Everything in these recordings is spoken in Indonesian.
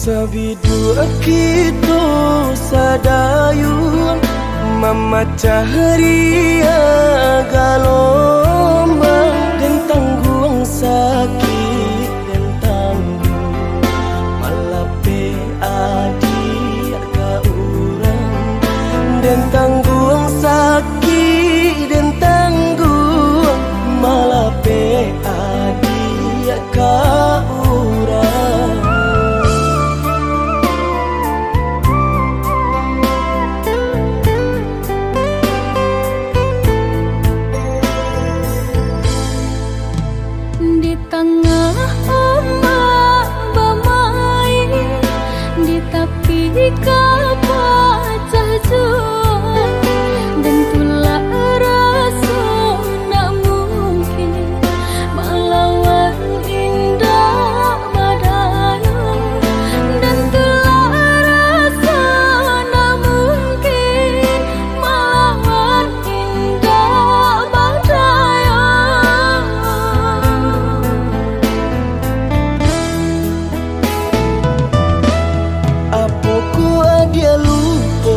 Sabidu kita sadayun memecah ria galombang dan tanggung sakit dan tanggung malape adik ka urang dan tanggung sakit dan tanggung malape adik ka urang. Di tengah ombak bermain, di tepi kapal jual, dan tulah rasa nak mungkin melawan indah badaya, dan tulah rasa nak mungkin melawan indah badaya. Dia lupa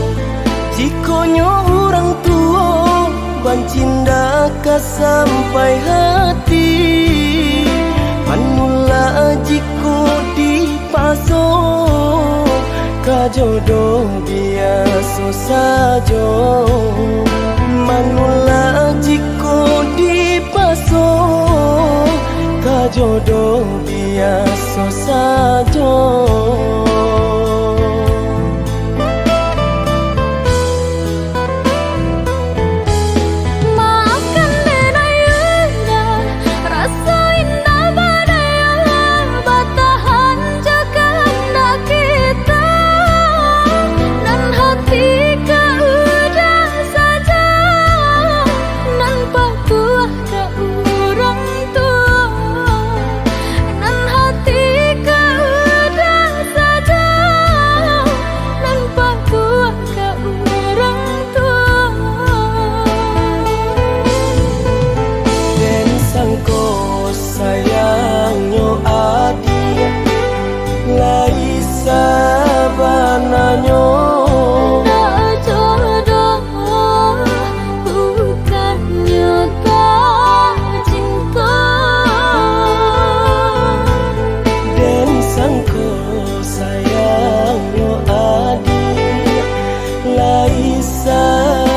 jikonyo orang tua bancinda ka sampai hati manula jiko dipaso ka jodoh biasa saja manula jiko dipaso ka jodoh biasa saja. Sayangnya adik lai sabananya tak jodoh bukannya tak cinta dan sangko sayangnya adik lai sabananya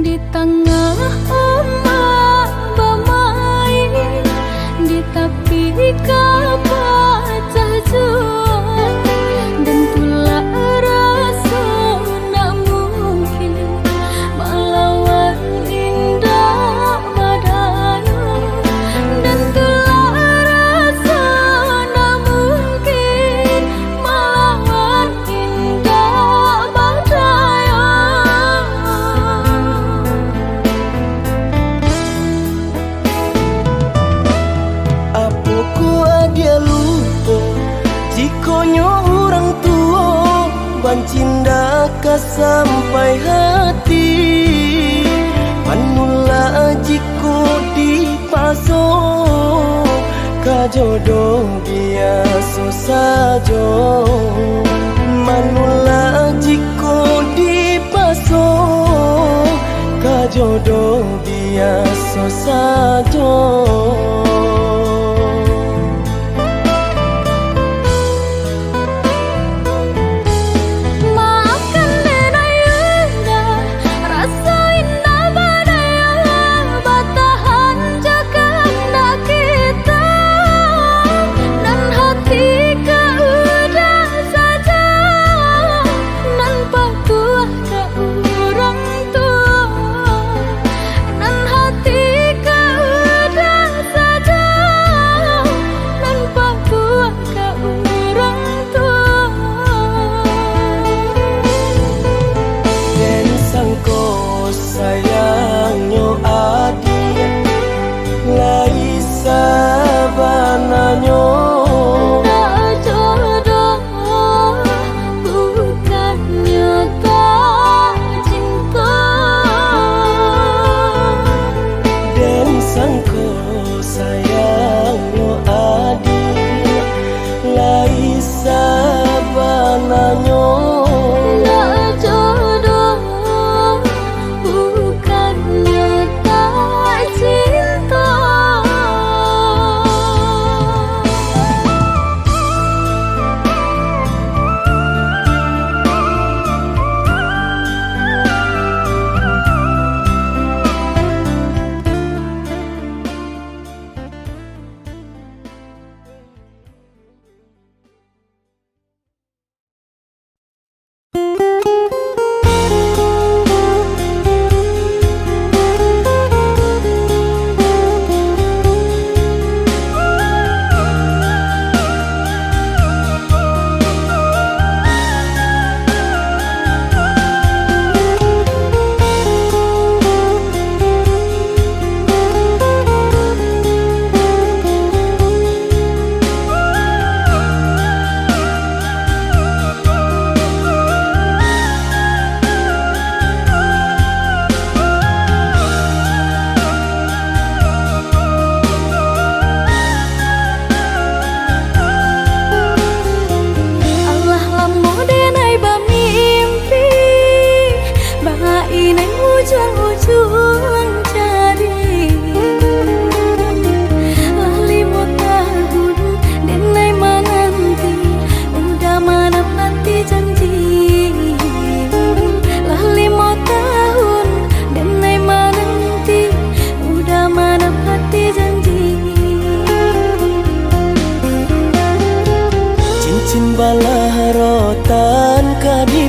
di tengah ombak bermain, di tepi kapal jual, dan tulah rasa nak mungkin melawan indah badaya, dan tulah rasa nak mungkin melawan indah badaya. Dia lupa jikonyo orang tua bancinda ka sampai hati manula jiko dipaso ka jodoh biasa saja manula jiko dipaso ka jodoh biasa saja. Hati kau dah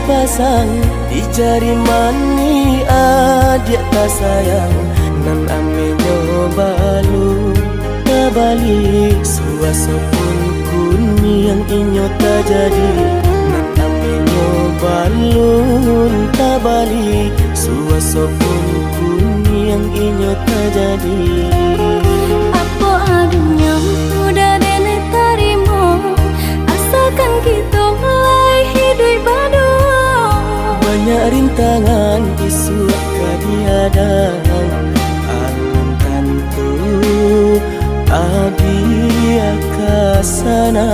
dipasang di jari mani adik tak sayang nan amenyo balu balik suaso pun kuni yang inyo tak jadi nan amenyo balun tak balik suaso pun kuni yang inyo tak jadi. Apa adanya udah dene tarimo asalkan kita mulai hidup baru. Banyak rintangan isu kadiadang alun tentu adia kasana.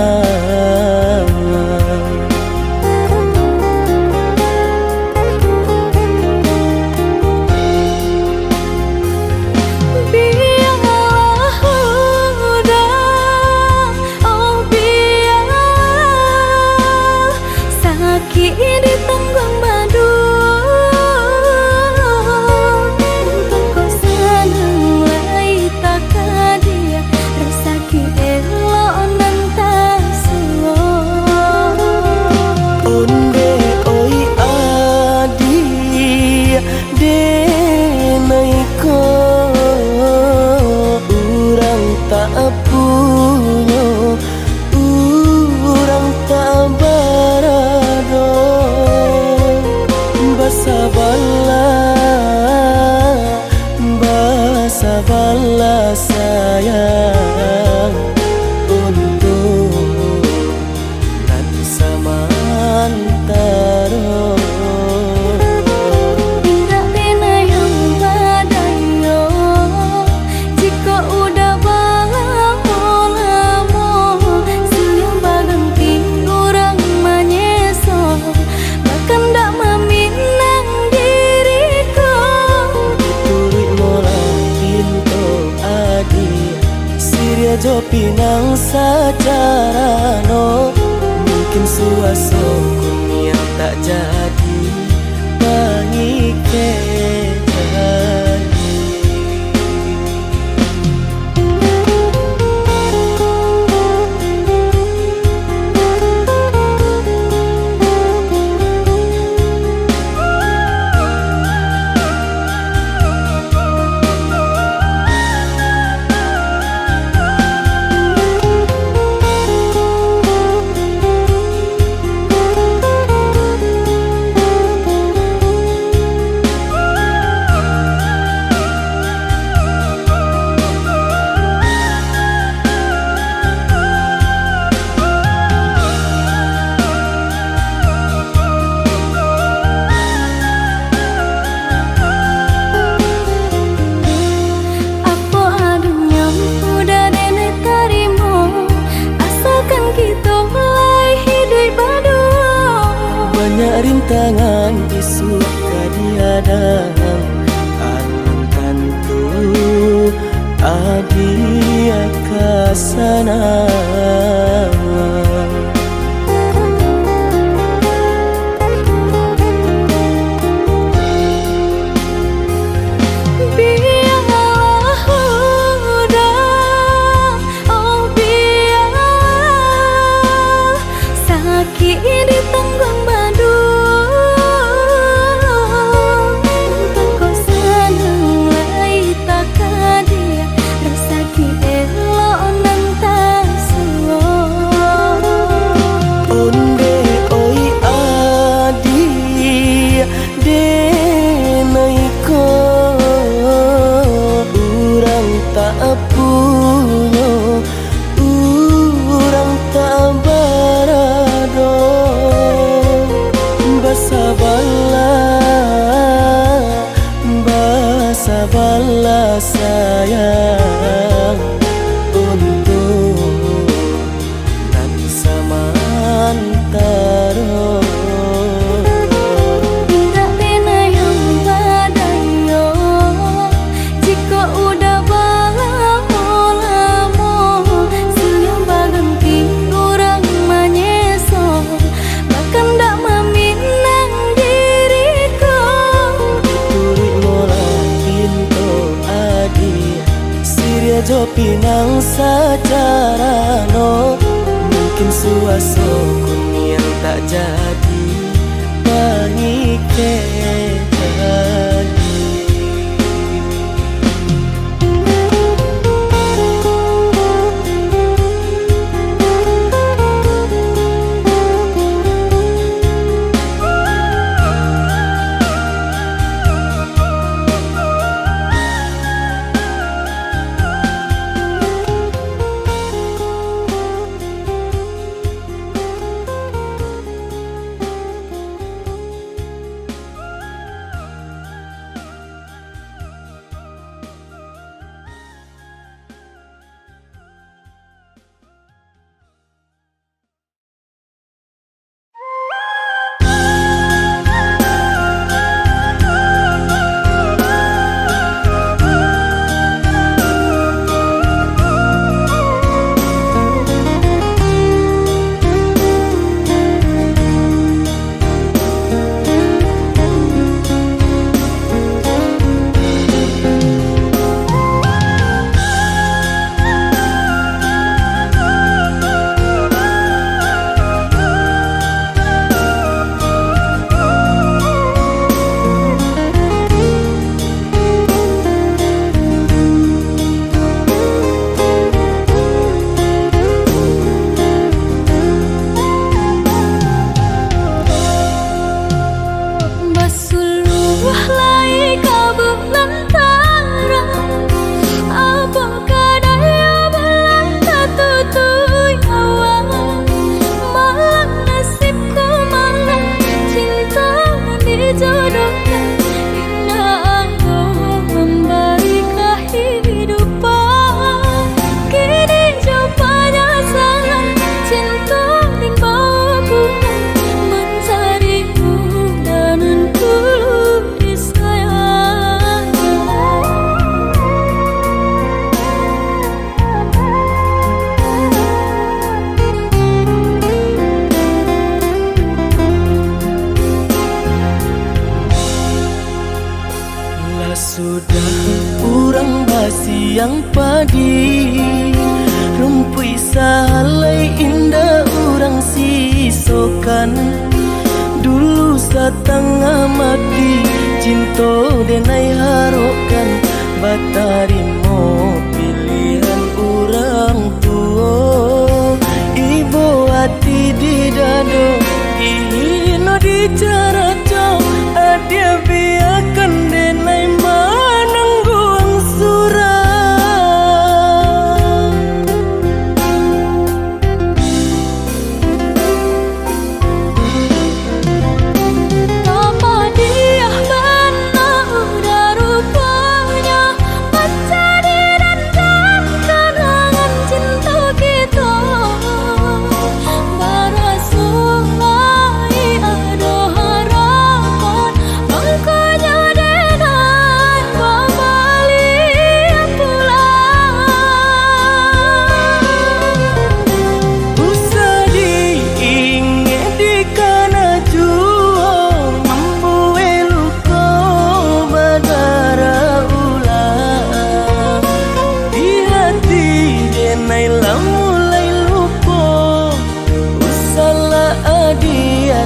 Sabarlah sayang untuk nanti samantara. Indah pena yang badayo jika udah lamo siang baganti orang menyeso bahkan tak meminang diriku. Diturit mulai pintu adi Siria jo pinang secara no mungkin suaso kuni yang tak jadi pangike jadi. Banyak rintangan isu kadiadang alun tentu adia kasana. Sabarlah sayang untuk nanti samantara. Indah pena yang badayo jika udah lamo siang baganti orang menyeso bahkan tak meminang diriku. Diturit mulai pintu adi Siria jo pinang secara no mungkin suaso kuni yang tak jadi padi rumpui salai indah urang sisokan dulu satengah mati cinto denai harokan batarimo pilihan urang tua ibu hati di dado ino di cara jauh adia biarkan denai manangguang surah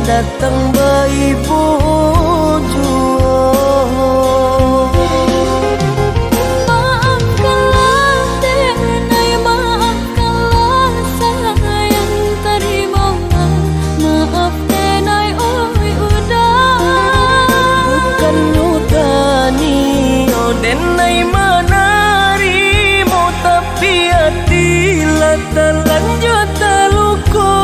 datang bayi bojo. Maafkanlah denai, maafkanlah sayang terima. Maaf denai oi udah bukan nyutani oh denai manarimo tapi hati latan lanjut taluko.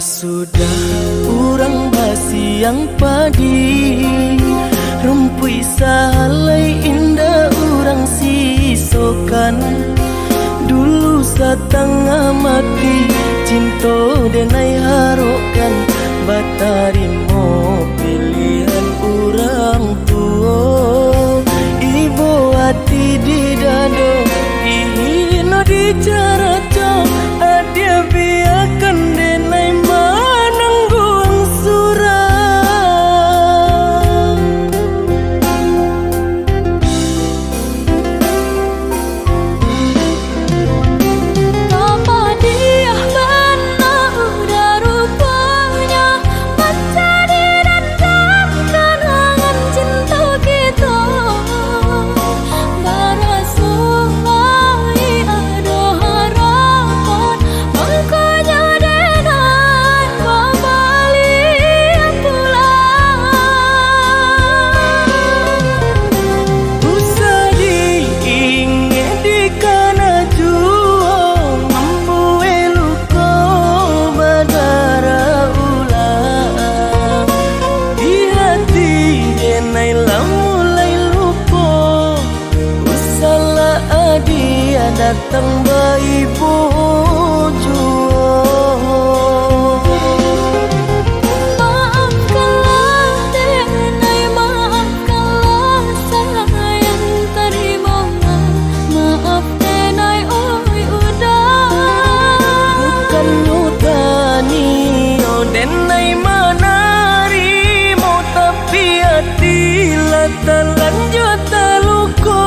Sudah urang basiang padi rumpui salai indah urang sisokan dulu satengah mati cinto denai harokan batarimo pilihan urang tua ibu hati di dado ino di cara jauh adia biarkan denai manangguang surah. Apa dia benar udah rupanya mencari dan kenangan cinta kita barasulai ada harapan makanya denai kembali pulang Usah diingat di kana juang membuai luka badara ulang di hati denai mulai lupa usahlah adia datang bayi bojo. Maafkanlah denai, maafkanlah sayang terima. Maaf denai oi udah Bukan nyutani oh denai manarimo tapi hati latan lanjut taluko.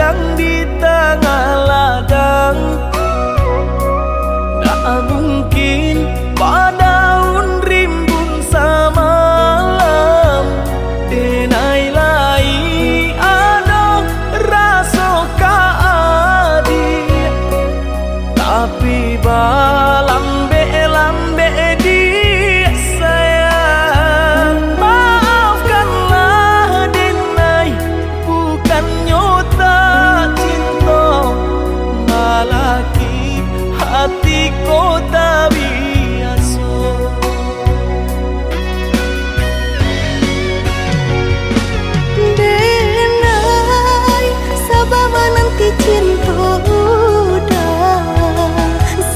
kacang di tengah ladang. Tak mungkin padaun rimbun samalam. Denai lai ada rasa kaadi, tapi lambe dia sayang. Maafkanlah denai, bukannya tak cinta, malaki hatiku tak biasa. Denai, sabar menanti cinta udah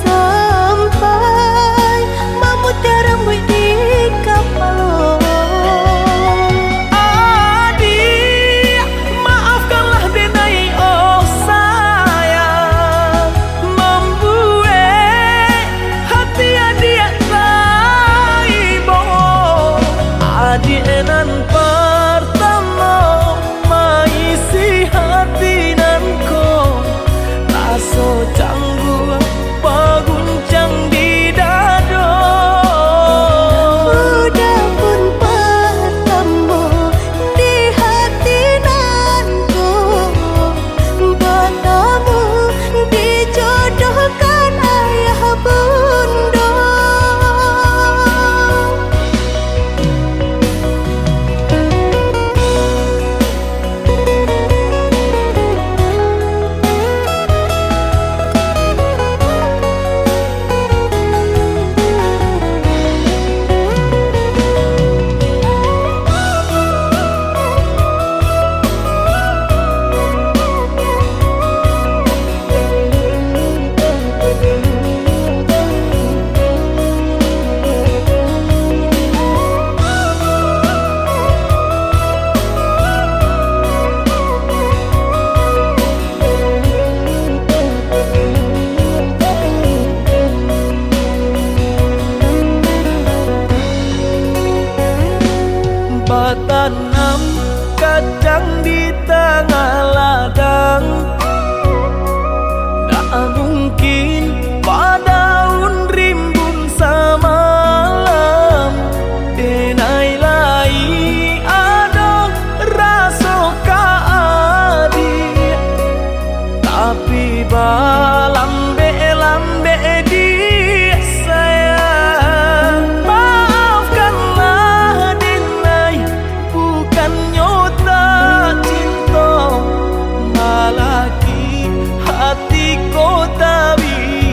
sampai memutih rambut di kapal. Adik, maafkanlah denai, oh sayang, membuat hati adik taibo. Adik nan pertama maisi hati nanko, rasa canggung paguncang di dada. Udah pun pertama di hati nanku, bertemu dijodohkan ayah bunda. Tanam kacang di tengah ladang. Tak mungkin padaun rimbun samalam. Denai lai ada rasa kaadi, tapi lambe dia sayang. Maafkanlah denai, bukannya tak cinta, malaki hatiku tak bisa.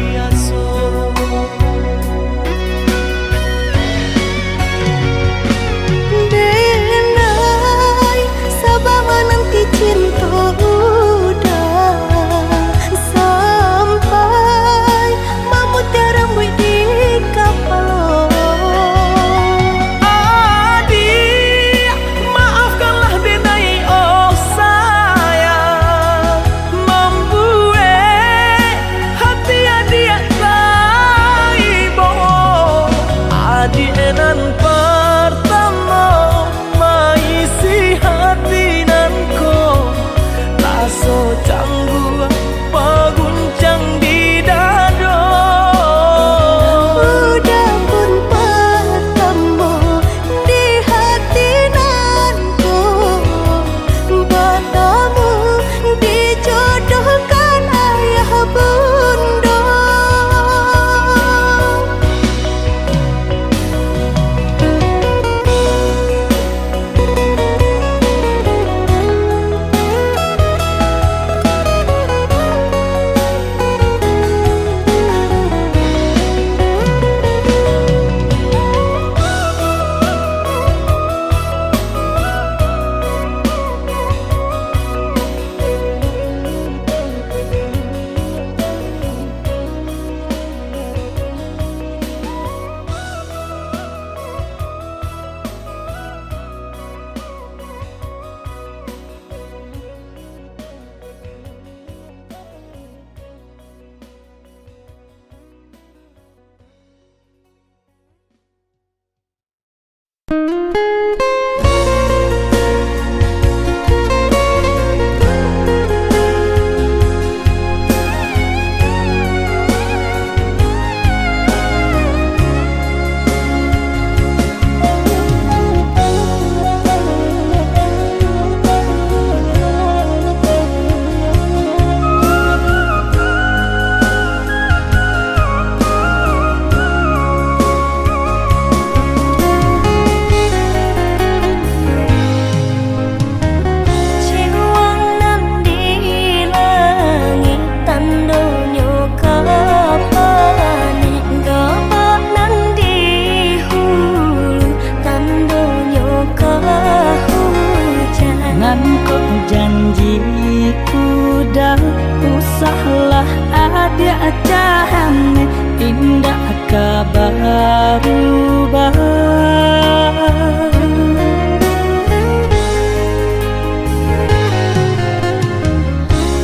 adia cahane indah kabarubah.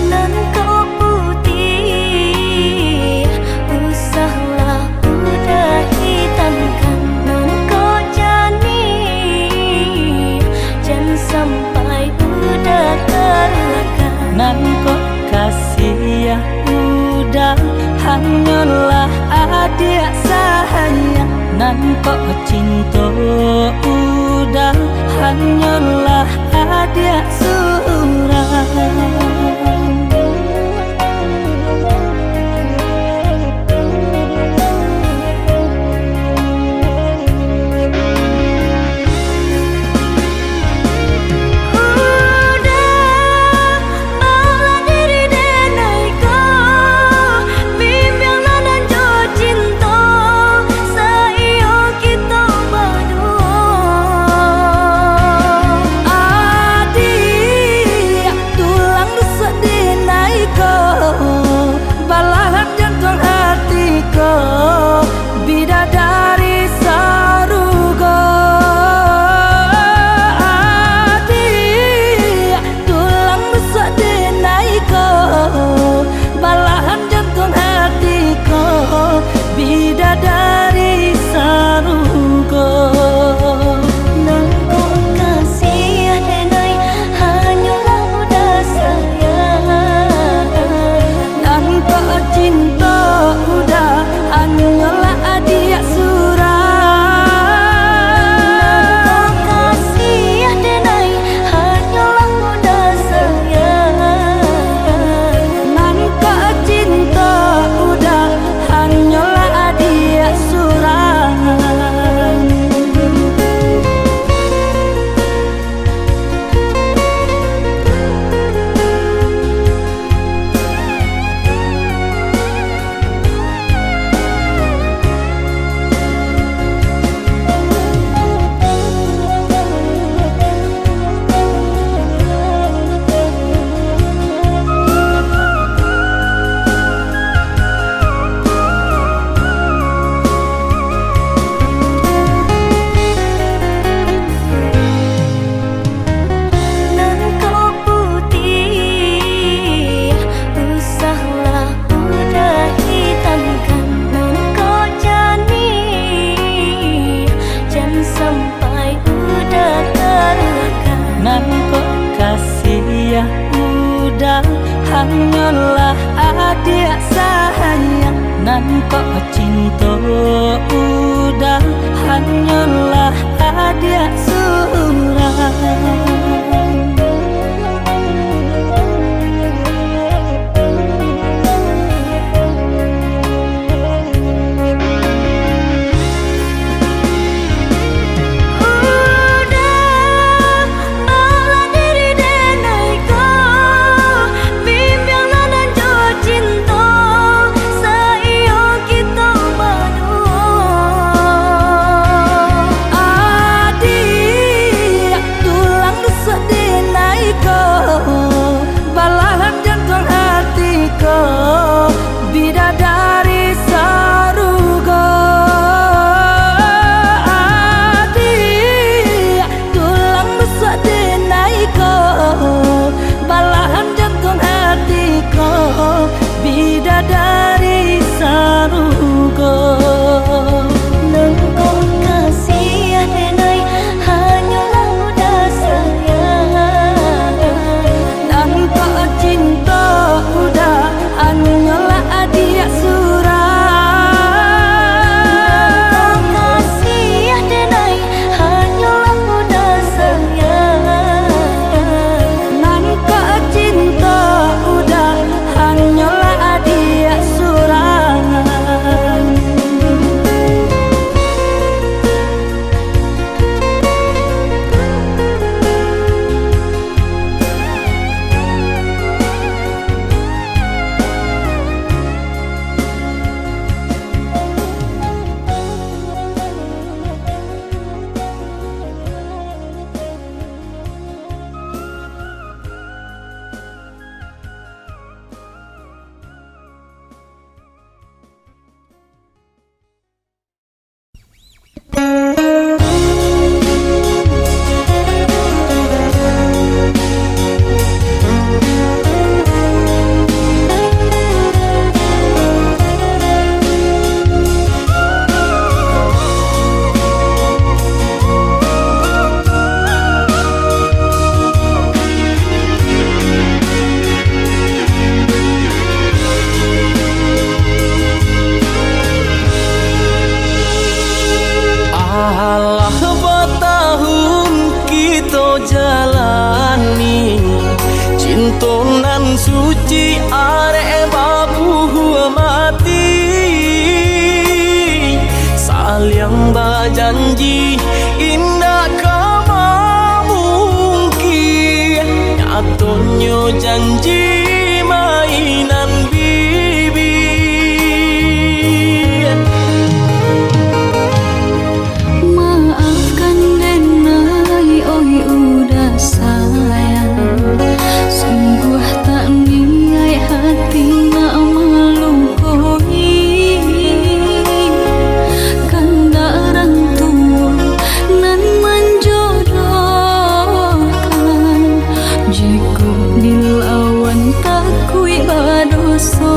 Nan kau putih, usahlah udah hitamkan. Nan kau jani, jangan sampai udah terluka. Nan kok kasih ya udah hanyalah adik sayang. Nan kok cinta udah hanyalah adik surang. Udah hanyalah adik sayang. Nan kok cinta udah hanyalah adik surang. mati. Saling berjanji indah kama mungkin, nyatanya janji mainan bibir. Maafkan Denai, oi udah sayang, sungguh tak niat hati nak melukai. Kanda orang tua nan menjodohkan, jika dilawan takui berdosa.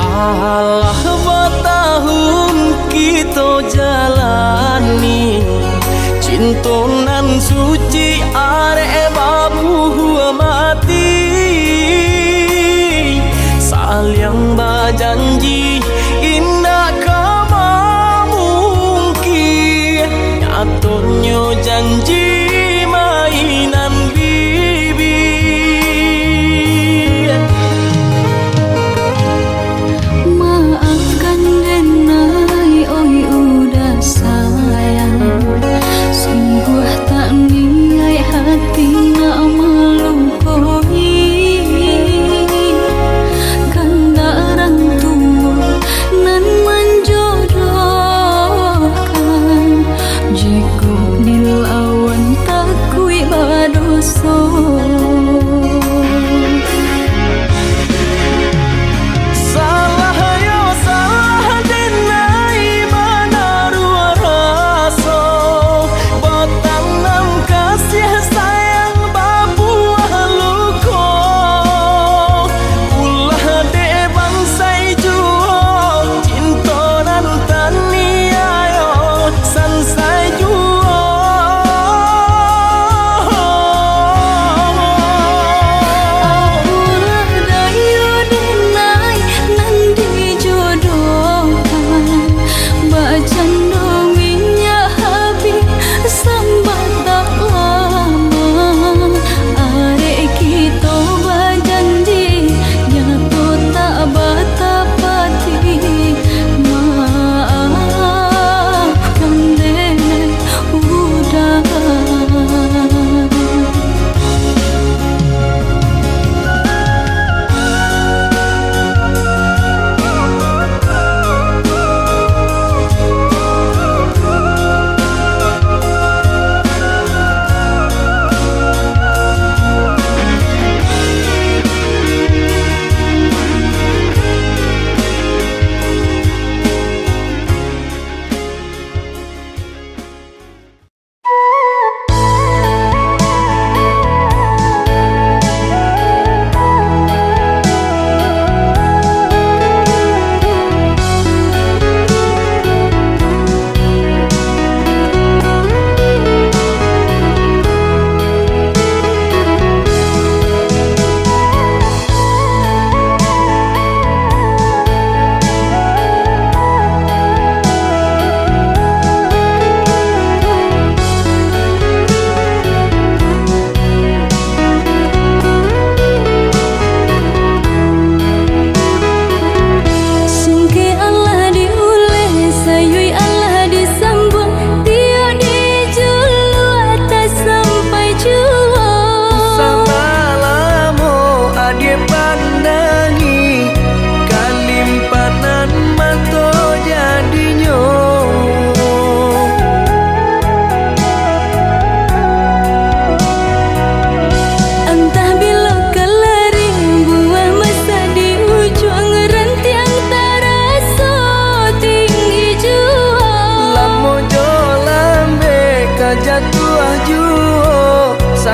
Alah bertahun kita jalani, cinta nan suci arek babu mati. Saling berjanji indah kama mungkin, nyatanya janji mainan bibir. Maafkan Denai, oi udah sayang, sungguh tak niat hati nak melukai. Kanda orang tua nan menjodohkan, jika dilawan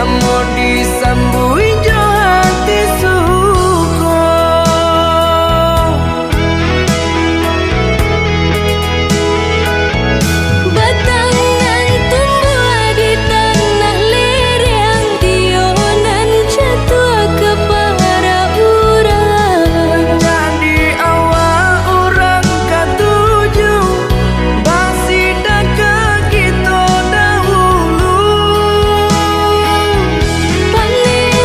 Namo disambui jo hati suko. Batang nan tumbuh di tanah lereng, tionan jatuh ke para urang. Jadi awak orang katuju basida ke kita dahulu. Panen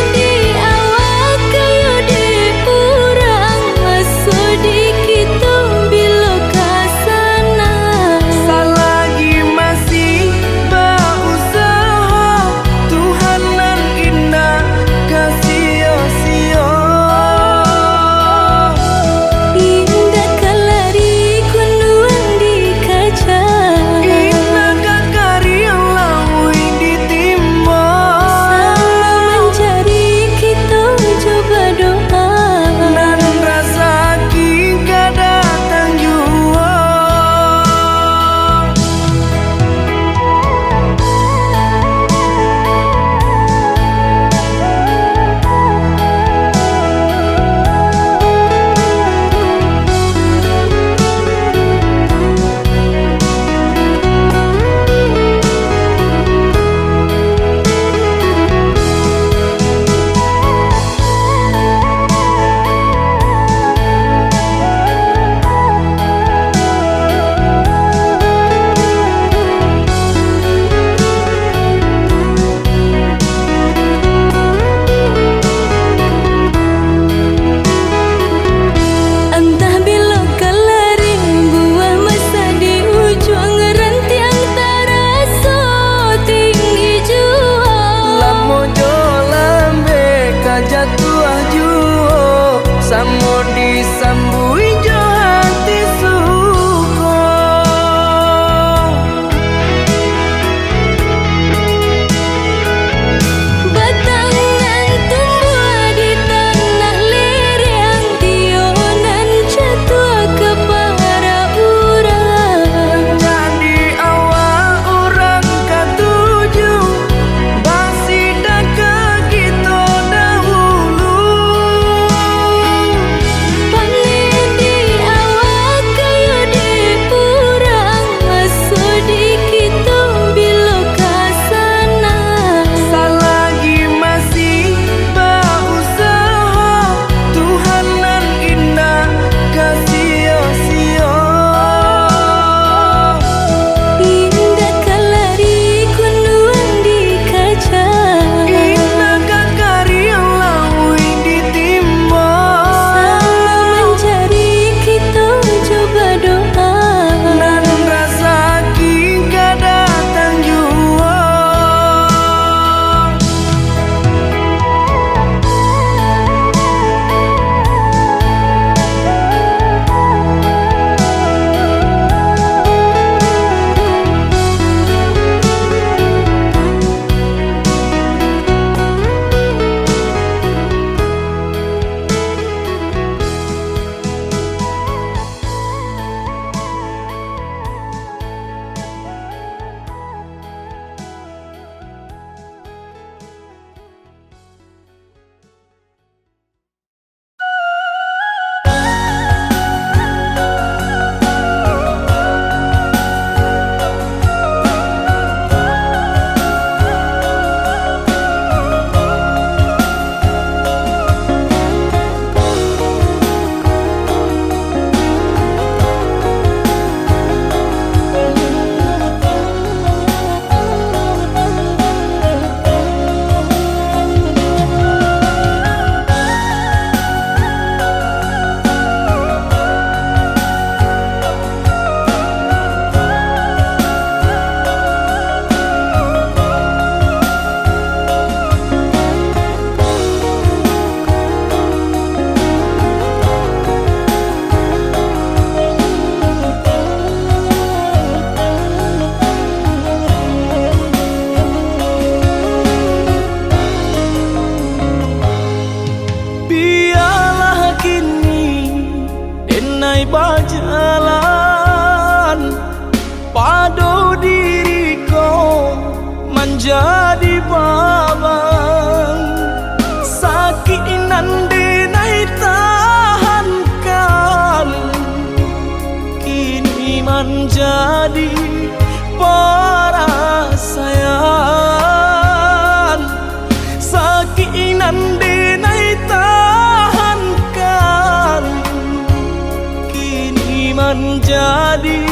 menjadi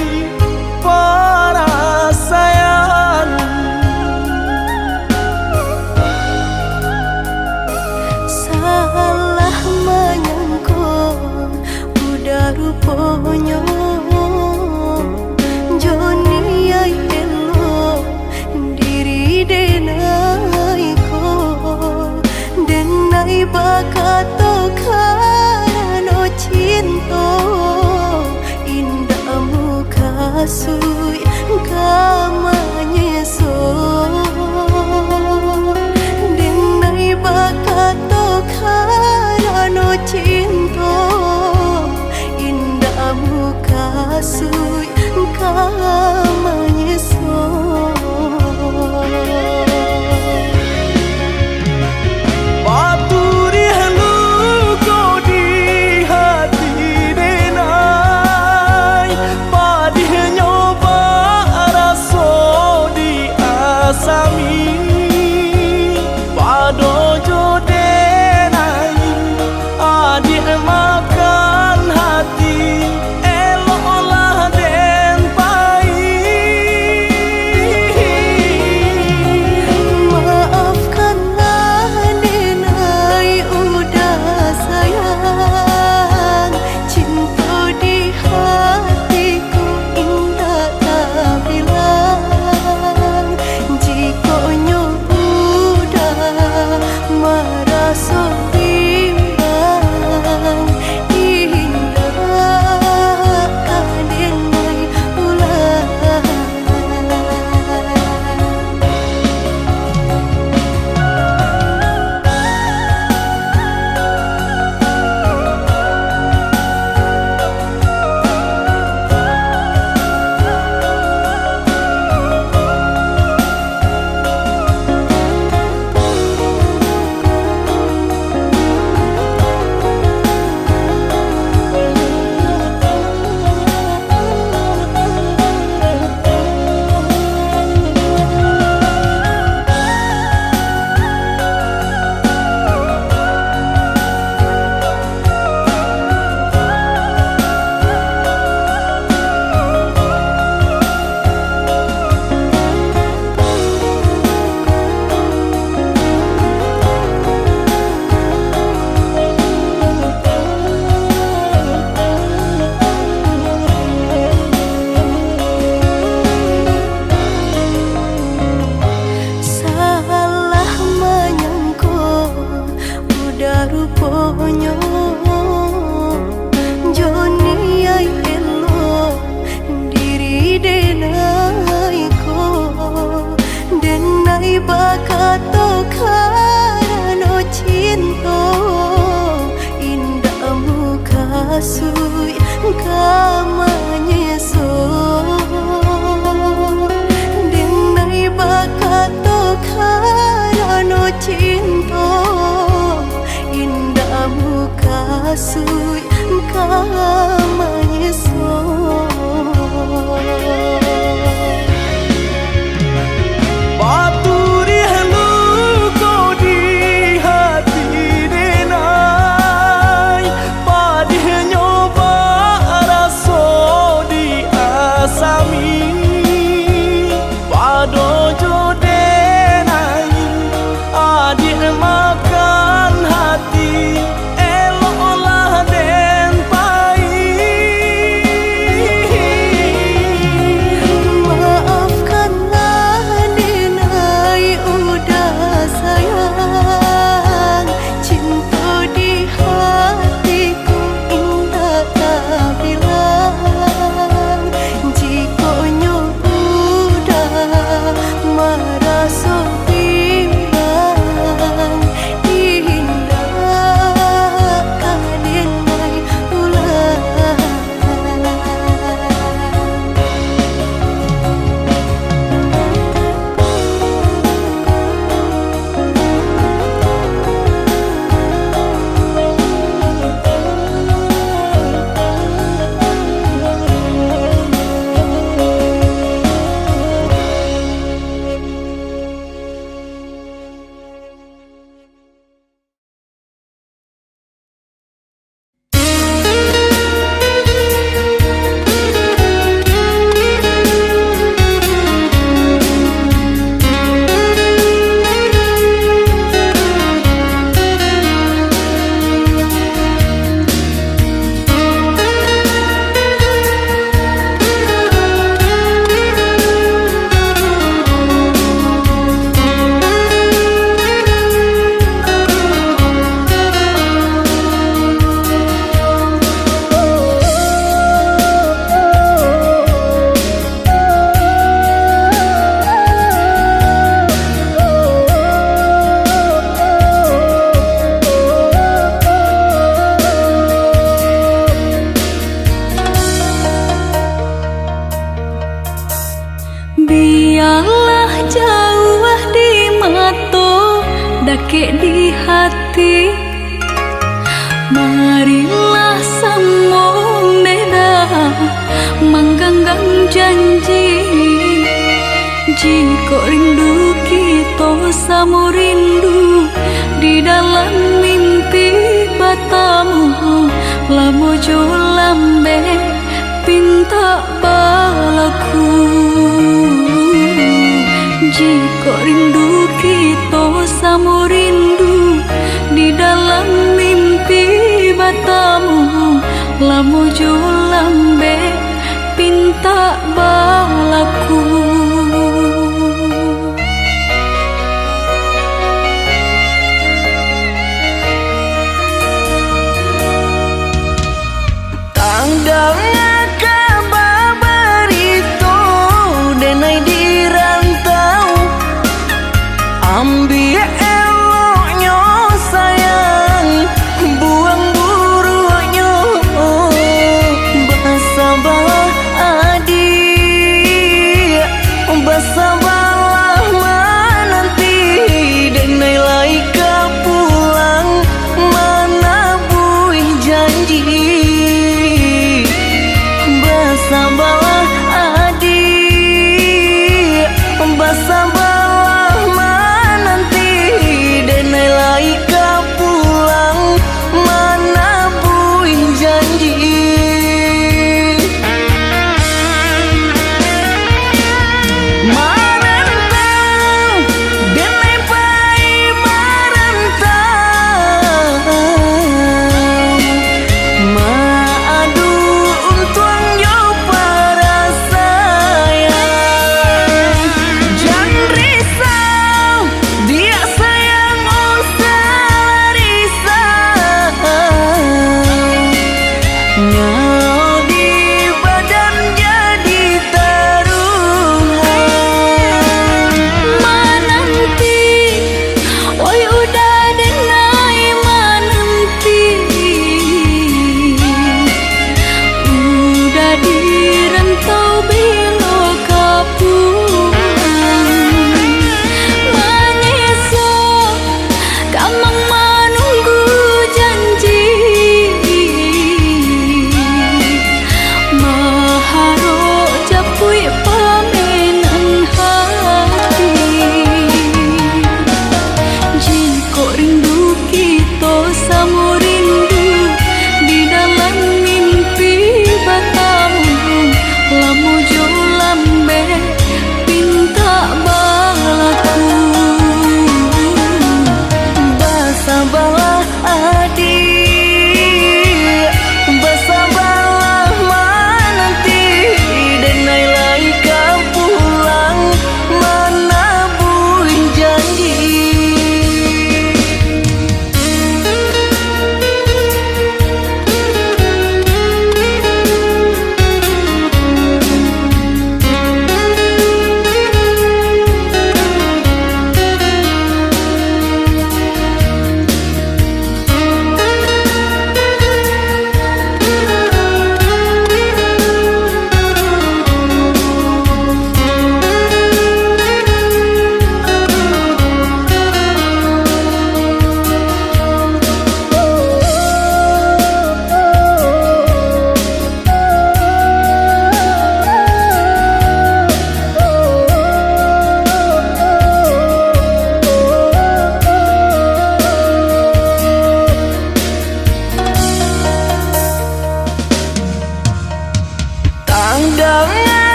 perasaan. Salah menyangka udah rupanya Joni ay elo diri denai ko denai bakato karano cinta indah muka sui kamanya so denai bakato karano cinta indah muka sui kamanya so. Paturi halu kau di hati denai, padih nyoba raso di asami, padojo denai, adik makan hati, eloklah den pai. Maafkanlah denai udah sayang, cinta di hatiku indah tak hilang. Jika udah merasa bimbang, indah denai ulang. Salah menyangka udah rupanya Joni ay elo diri denai ko denai bakato karano cinta indah muka sui kamanya so denai bakato karano cinta indah muka sui kamanya so. Paturi halu kau di hati denai, padih nyoba raso di asami, padojo denai, adik makan hati, eloklah den pai. ke di hati. Marilah sambung beda menggenggam janji. Jika rindu kita sama rindu di dalam mimpi batamu, lamo jo lambe pinta balaku. Jika rindu kita sama rindu di dalam mimpi batamu, lamo jo lambe pinta balaku. Tanggalnya kabar itu denai di rantau. Ambil eloknya sayang, buang buruknya. Bersabarlah adik, bersabarlah menanti. Denai laika pulang mana buih janji. Bersabarlah adik, bersabarlah menanti.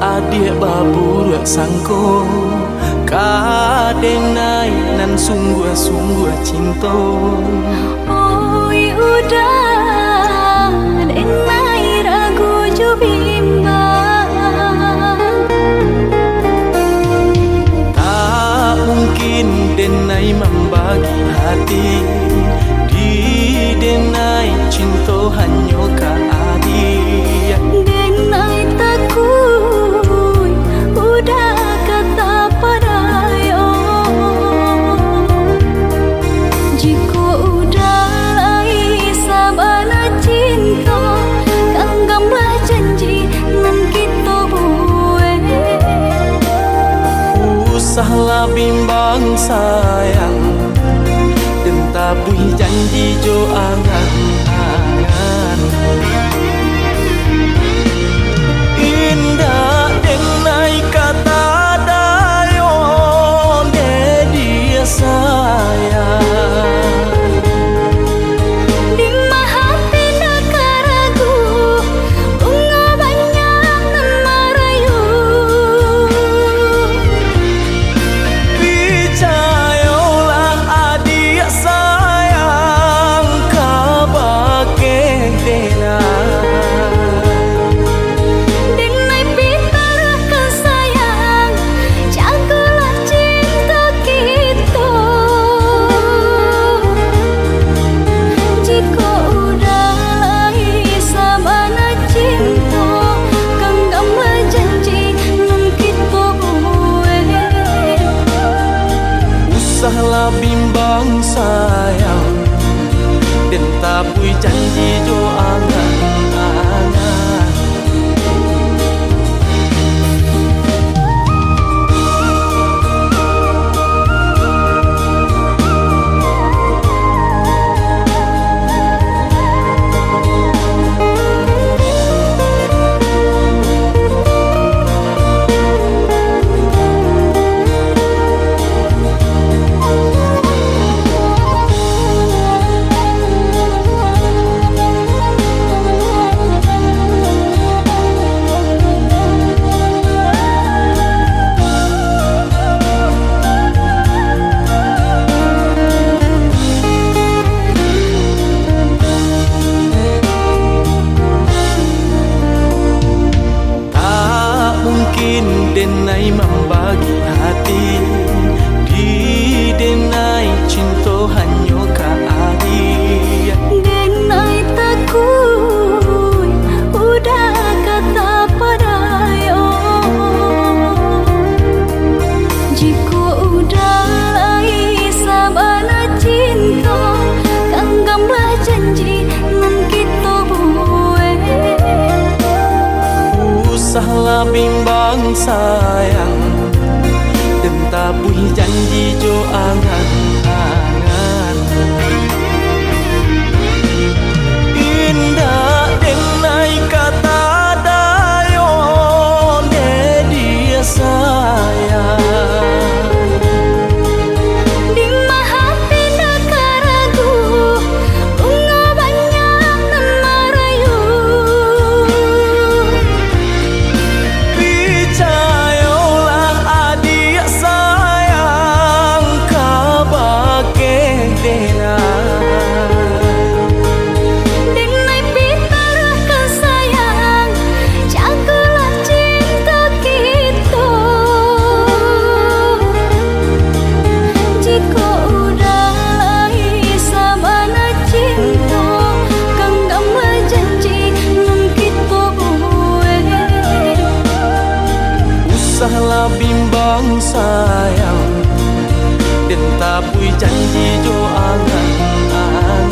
adik babur sangko kadenai nan sungguh-sungguh cinta. Oi udah denai ragu jo bimbang. Tak mungkin denai membagi hati, di denai cinta hanya ka adik. Denai takut udah kata padayo. Jika udah lai sabana cinta, genggamlah janji nan kita buat. Usahlah bimbang sayang, dan tabui janji jo angan-angan. Indah denai kata dayon de dia sayang. Di hati nak ragu, bunga banyak nan merayu. Percayalah adik sayang, kabake denai. Denai pitarah kesayang, jagalah cinta kita. Jika udah lai sabana cinta, genggamlah janji nan kita buat. Usahlah bimbang sayang, dan tabui janji jo angan-angan. Denai membagi hati, di denai cinta hanya ka adik. Denai takut udah kata padayo. Jika udah lai sabana cinta, genggamlah janji nan kita buat. Usahlah bimbang sayang, dan tabui janji jo angan-angan. Indah denai kata dayon de dia sayang. Di hati nak ragu, bunga banyak nan merayu. Percayalah adik sayang, kabake denai. Denai pitarah kesayang, jagalah cinta kita. Jika udah lai sabana cinta, genggamlah janji nan kita buat. Usahlah bimbang sayang, dan tabui janji jo angan-angan.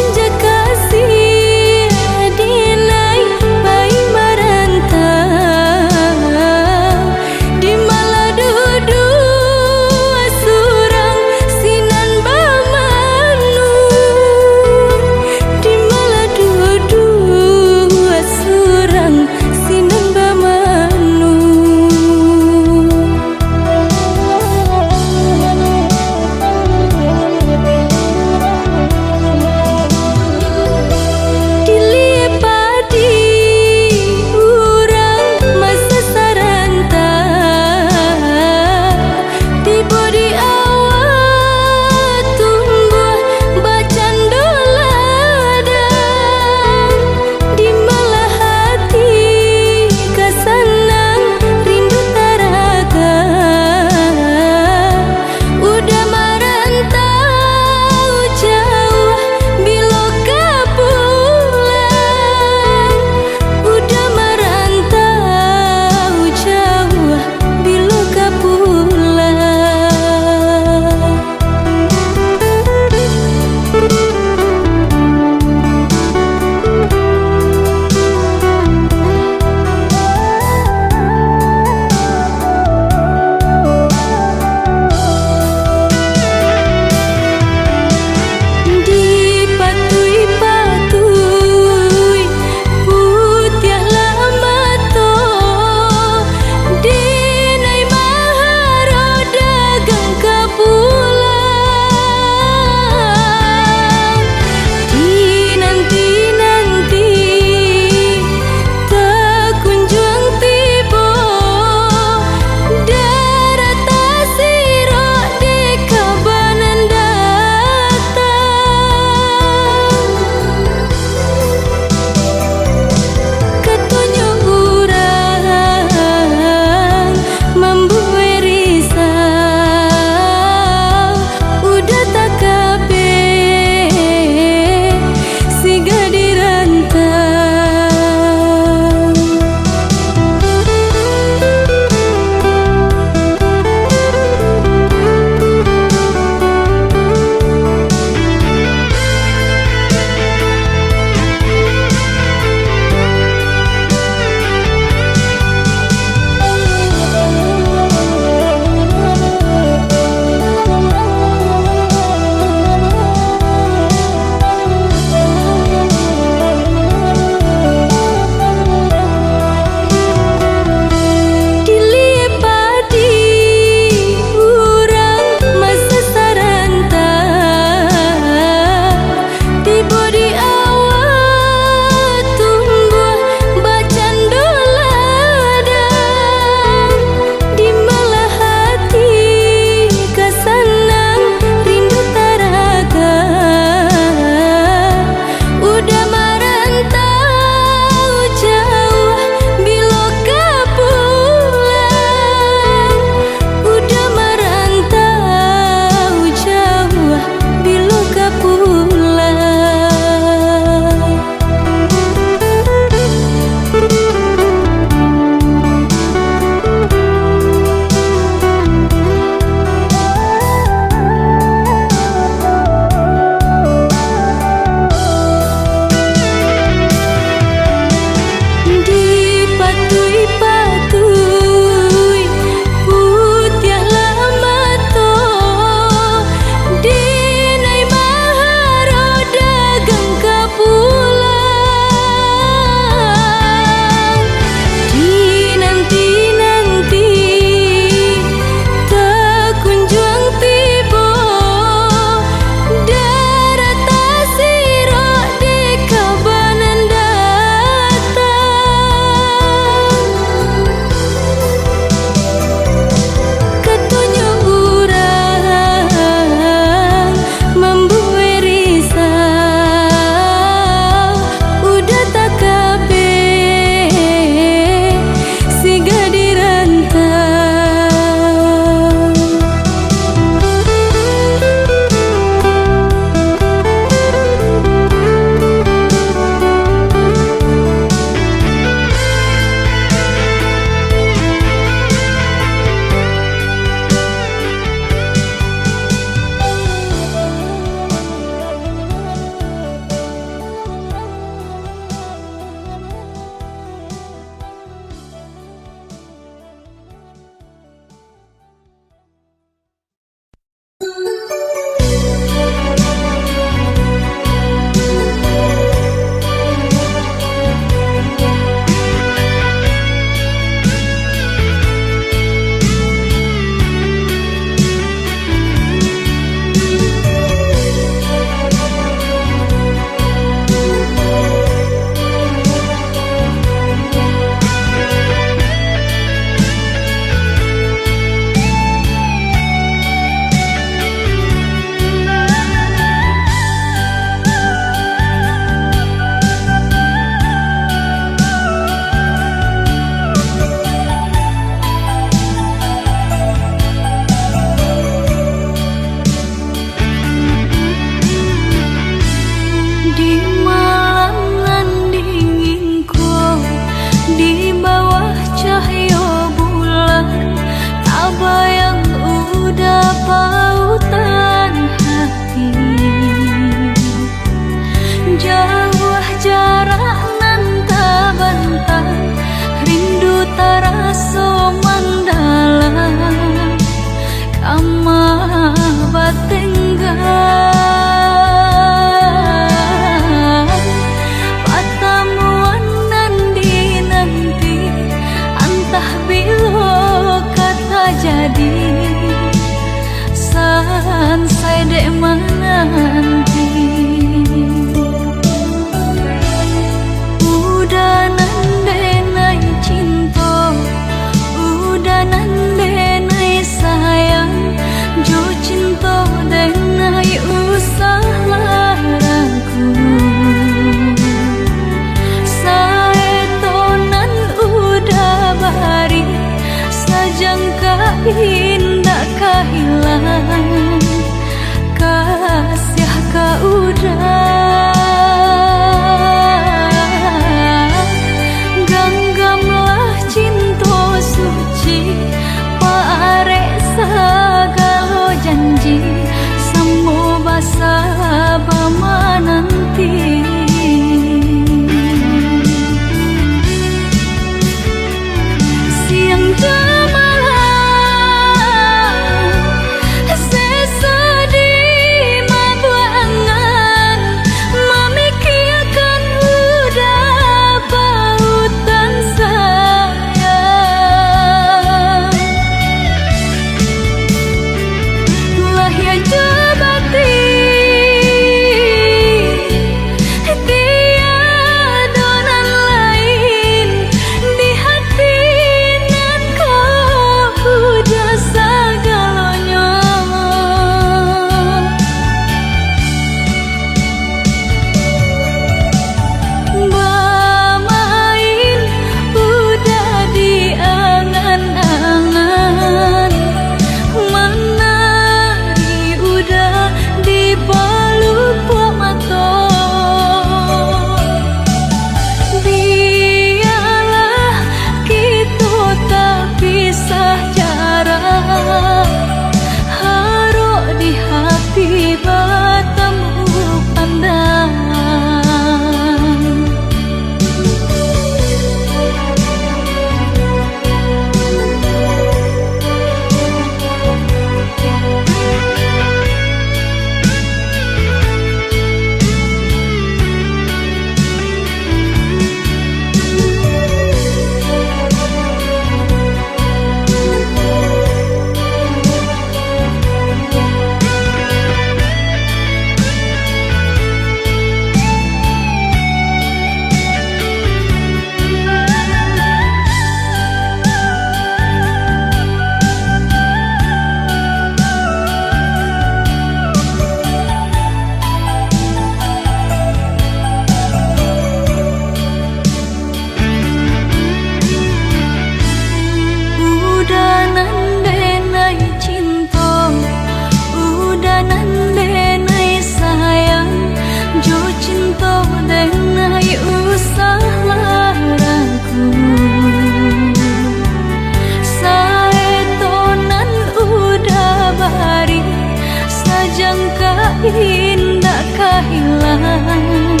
indah kehilangan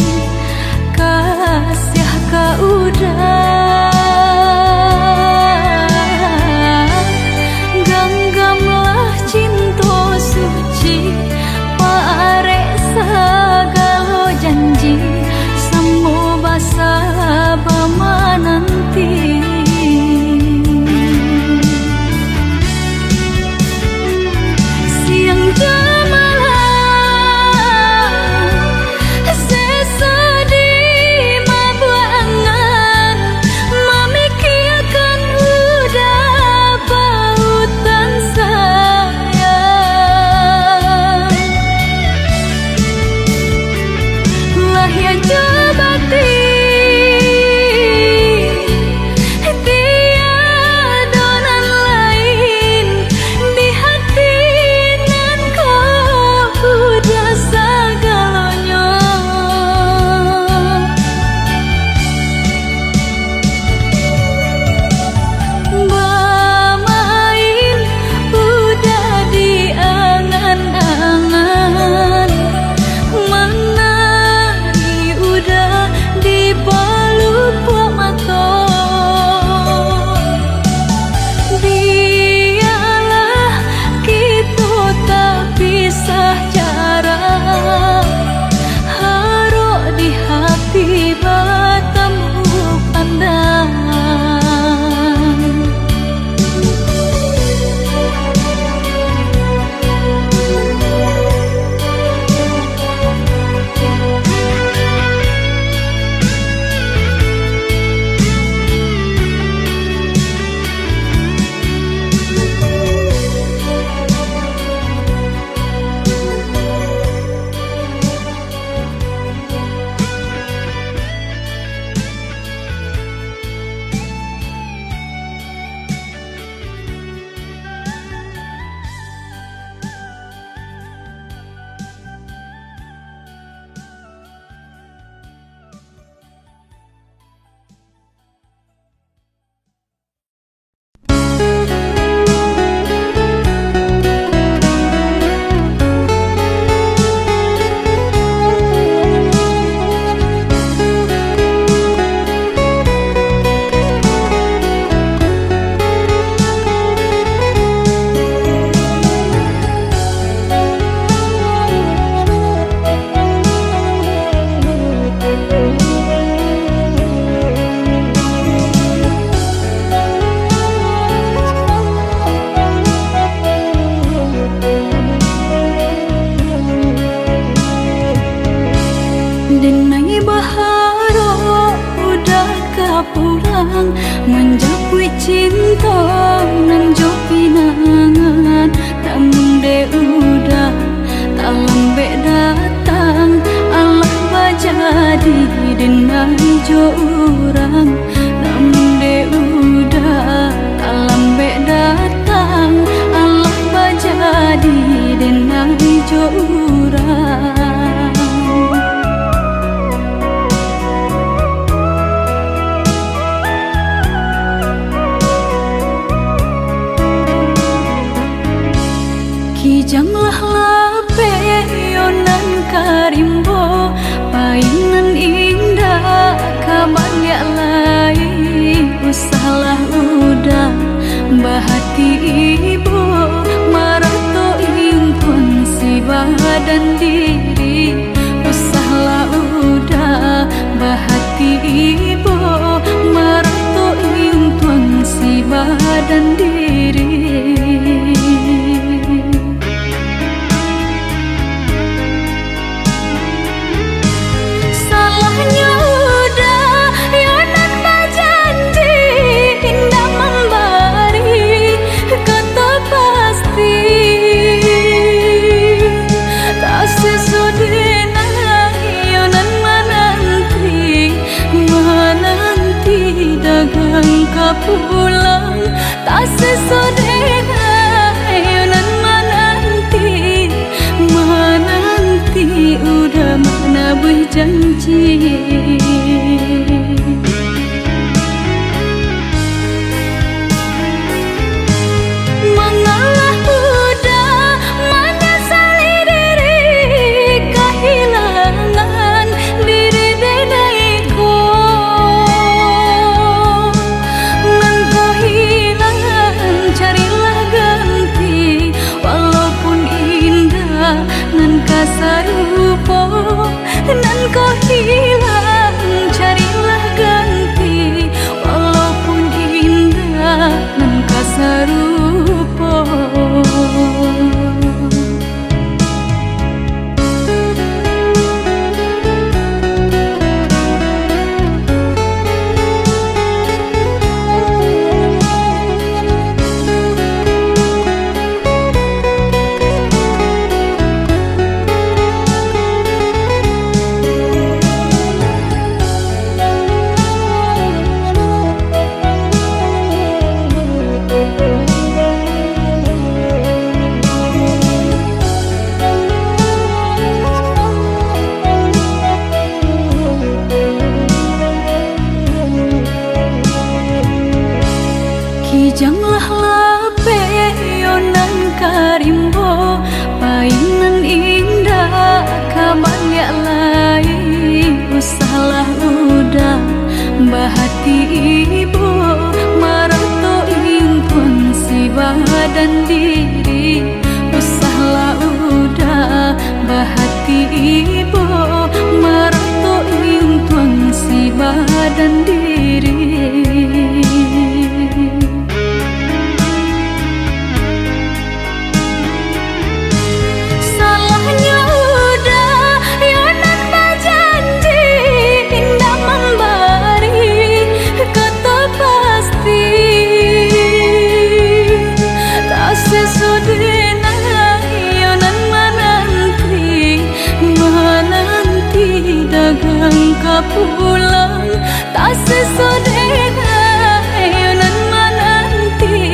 kasih kau udah genggamlah cinta suci pare segala janji semua basa bama nanti siang menjapui cinta nan jo pinangan namun de udah tak lambe datang Allah bajadi denai jo urang namun de udah tak lambe datang Allah bajadi denai jo urang Kijanglah lape yonan karimbo painan indah kabanya lain usahlah udah bahati ibu marato impun si badan diri usahlah udah bahati ibu marato impun si badan diri pulang tak sesodena yonan menanti udah mana berjanji mengalah udah menyesali diri ya lain usahlah udah bahati ibu marato impun si badan diri usahlah udah bahati ibu marato impun si badan diri. Pulang tak sesodena ayonan menanti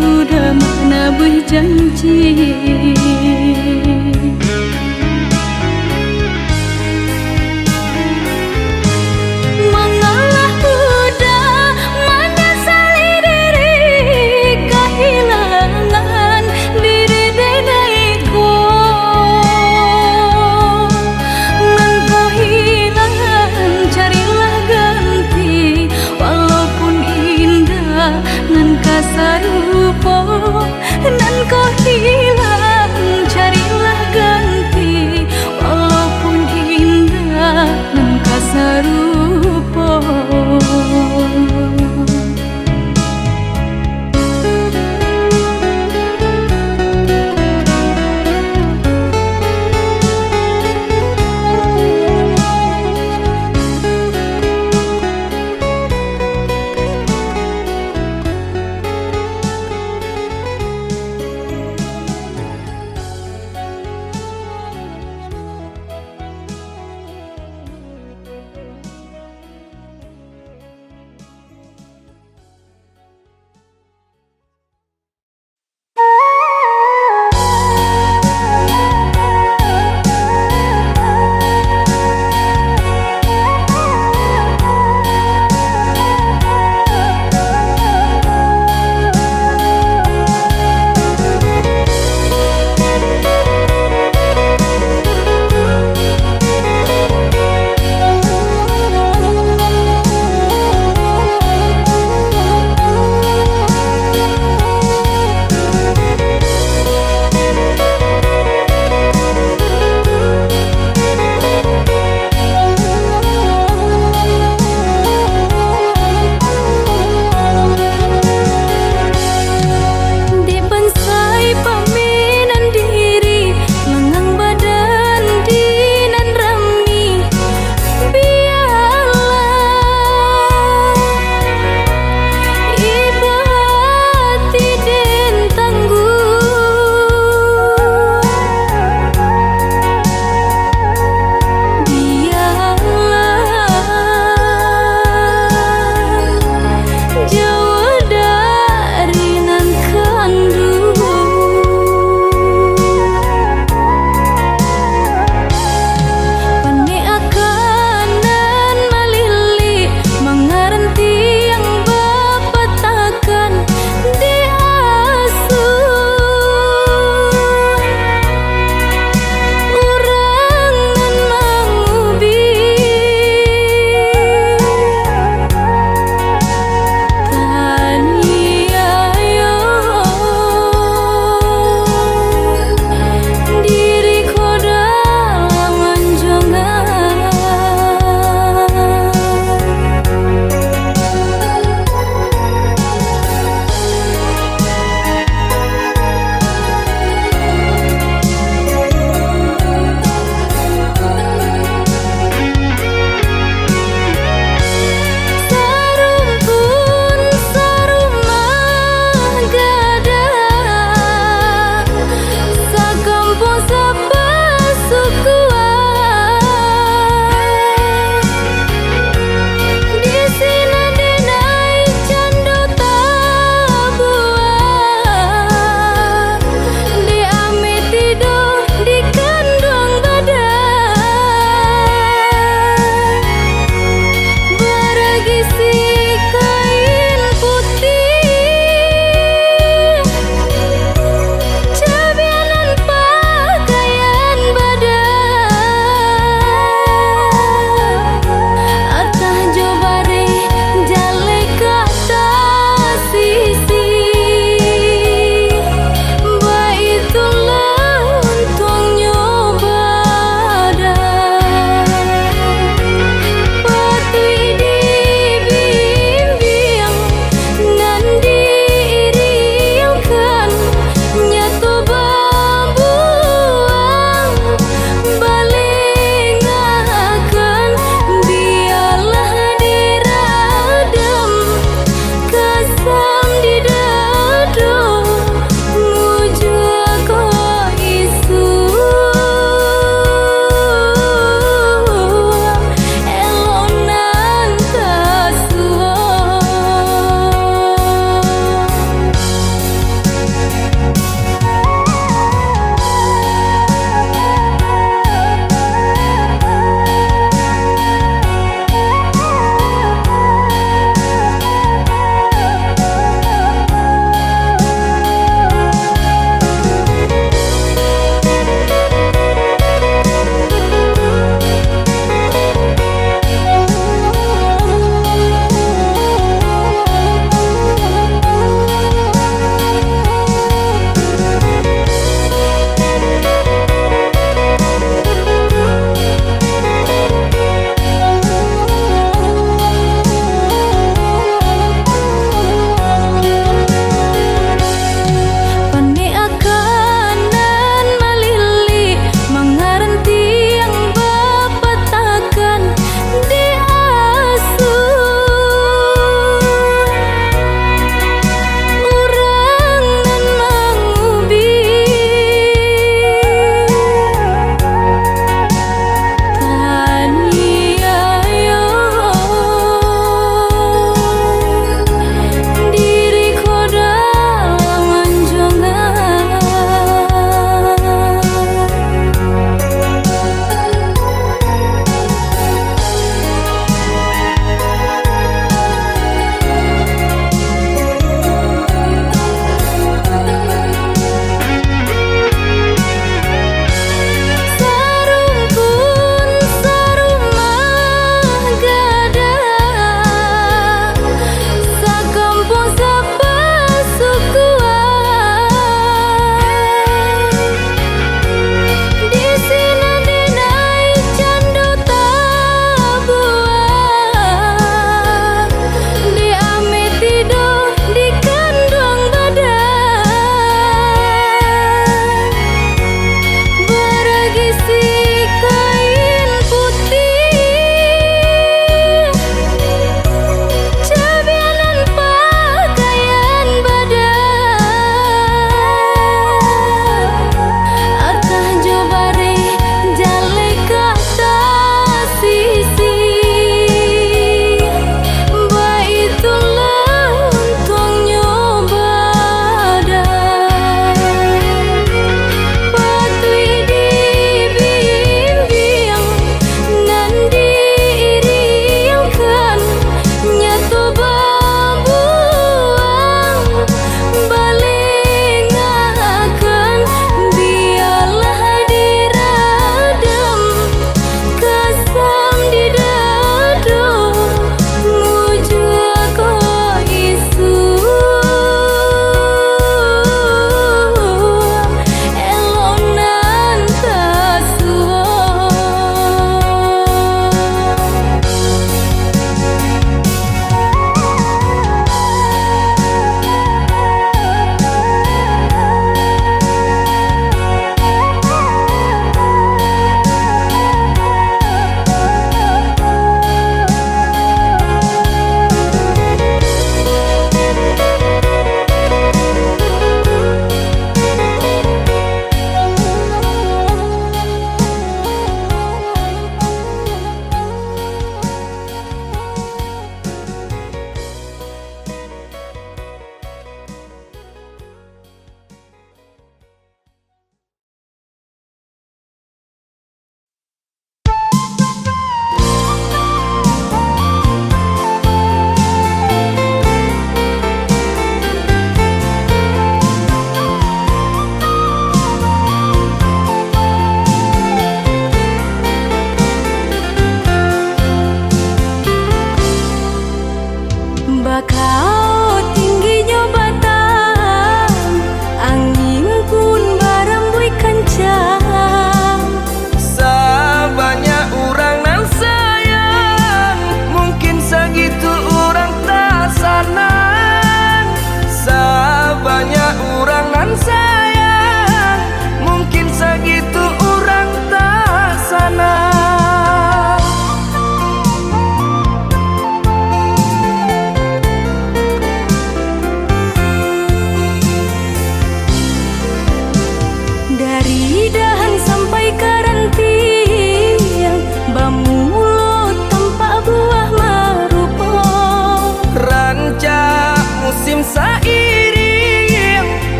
udah mana berjanji mengalah udah menyesali diri kehilangan diri denaiku.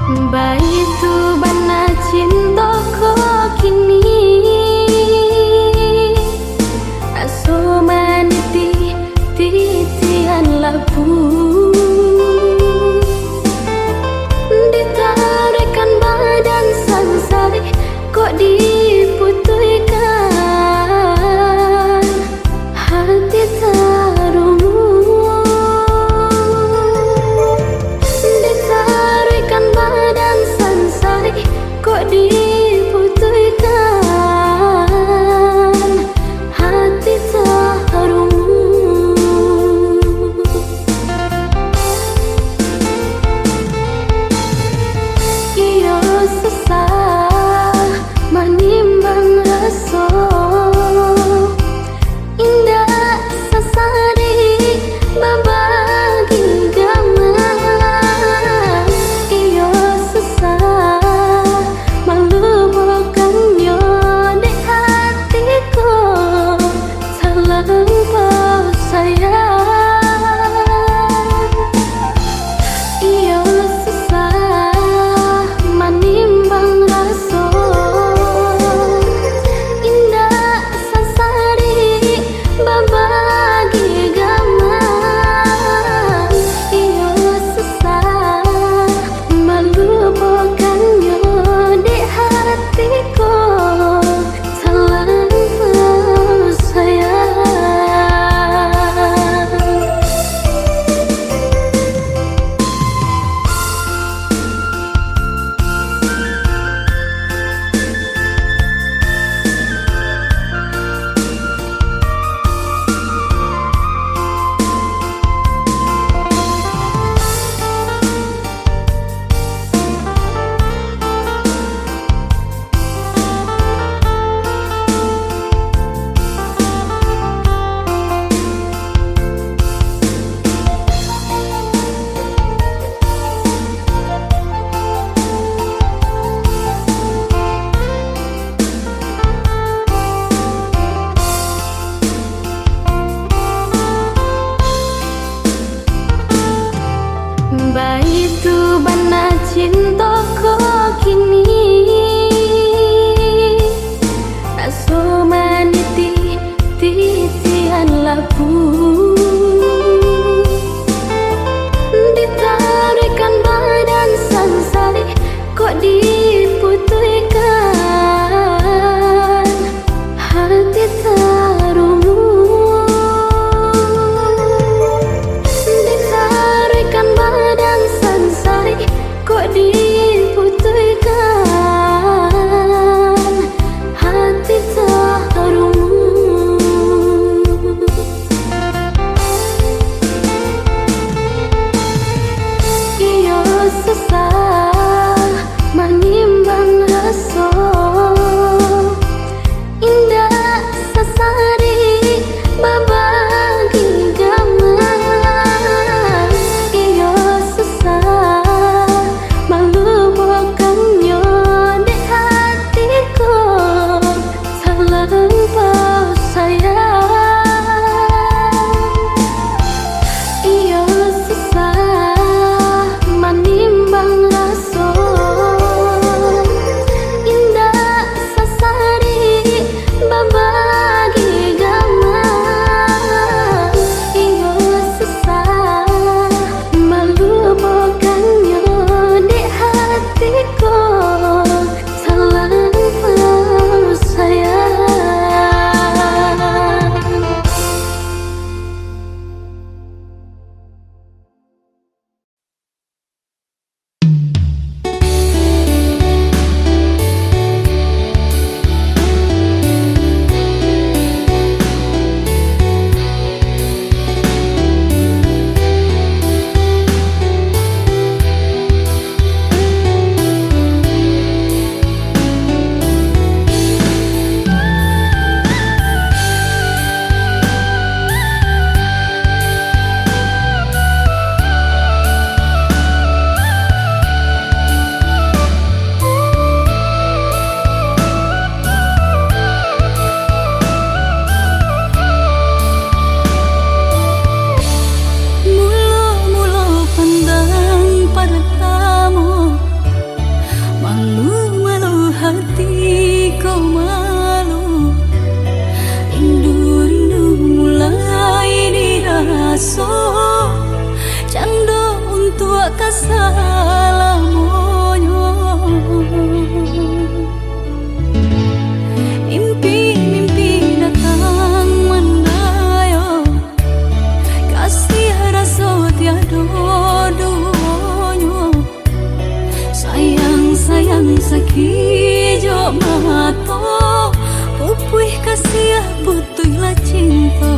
Baitu bana cinta ko kini aso maniti titian labu ditarikan badan sangsari kok diputihkan hati terungu ditarikan badan sangsari sayang sakijo mato pupuih kasih butuhlah cinta.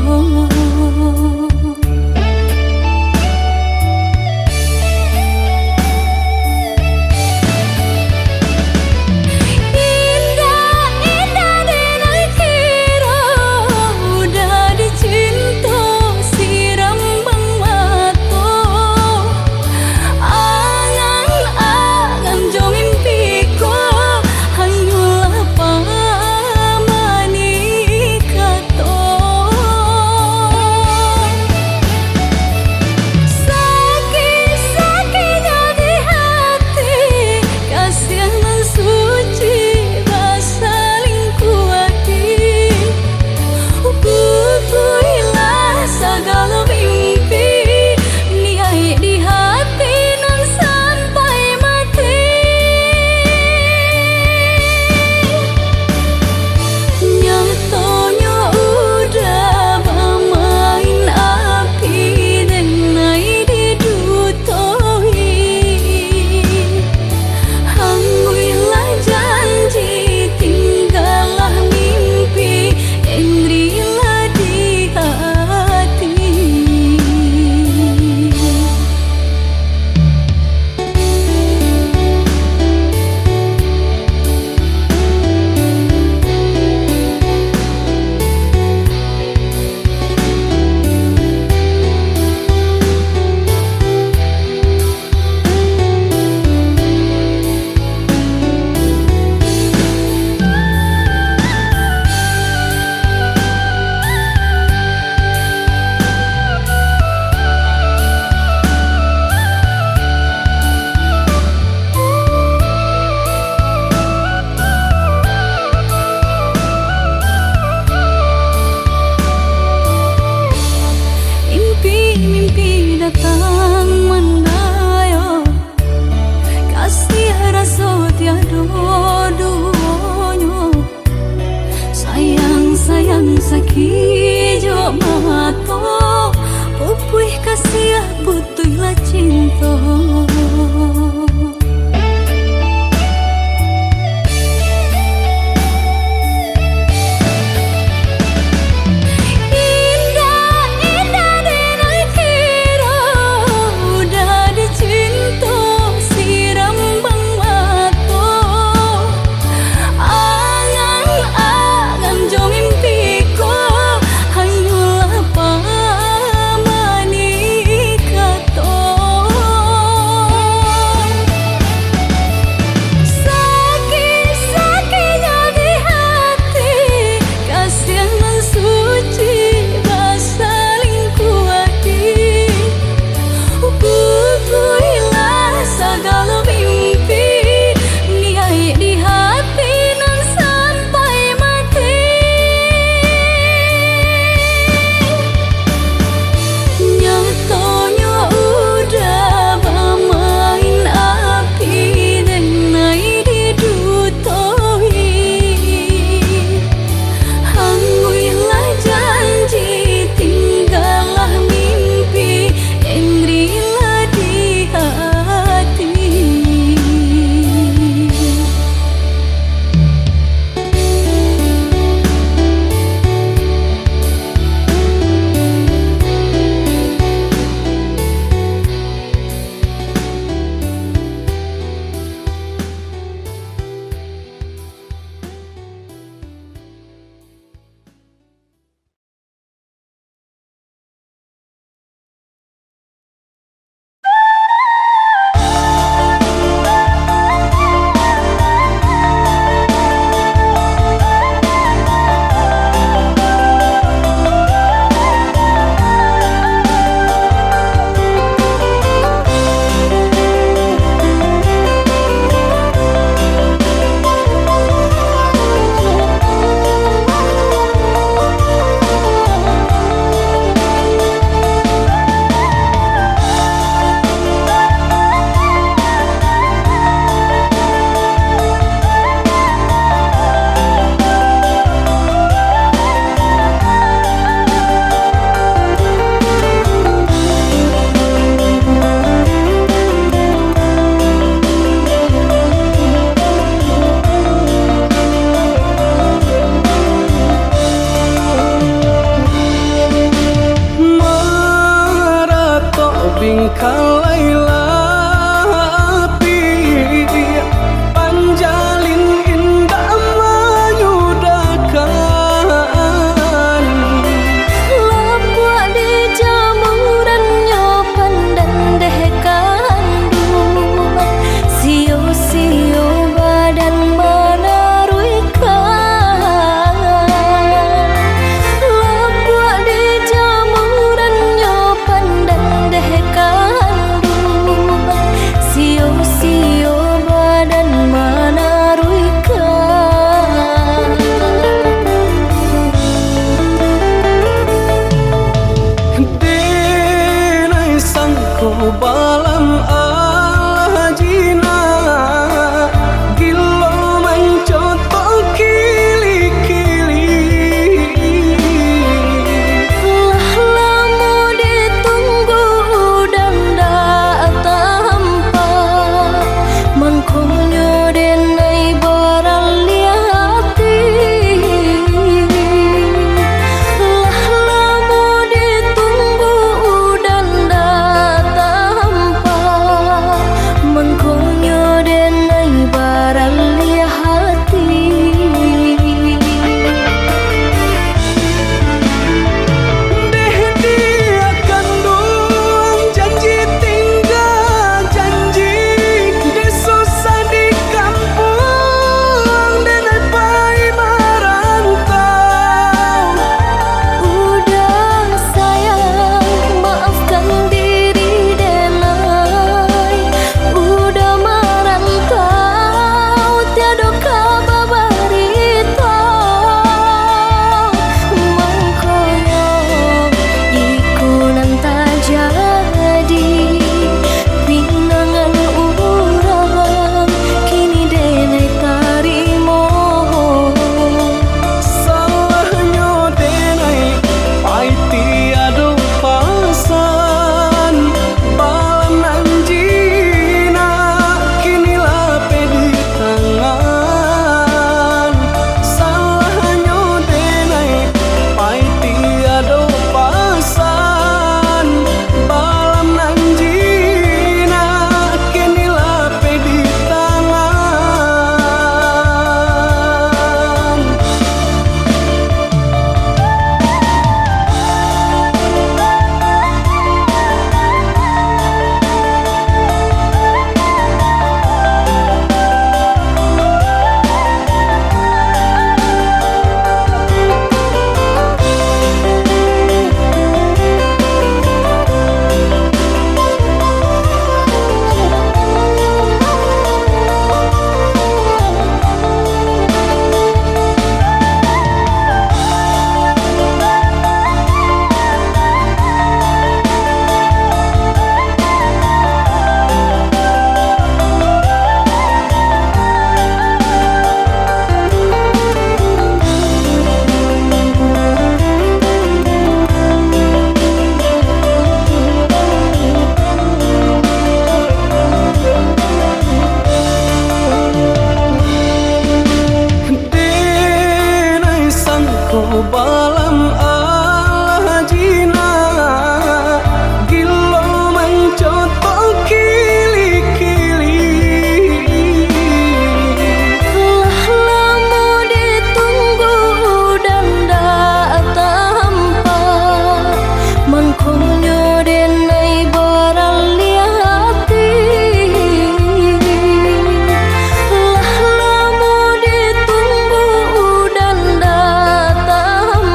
Mimpi datang mendayo, kasih rasa tiada duanya. Sayang sakijo mato pupuih kasih butuhlah cinta. balam alajina gilo mencoto kili-kili Lah lama ditunggu dan tak tampak mangkongnya denai baraliati Lah lama ditunggu dan tak tampak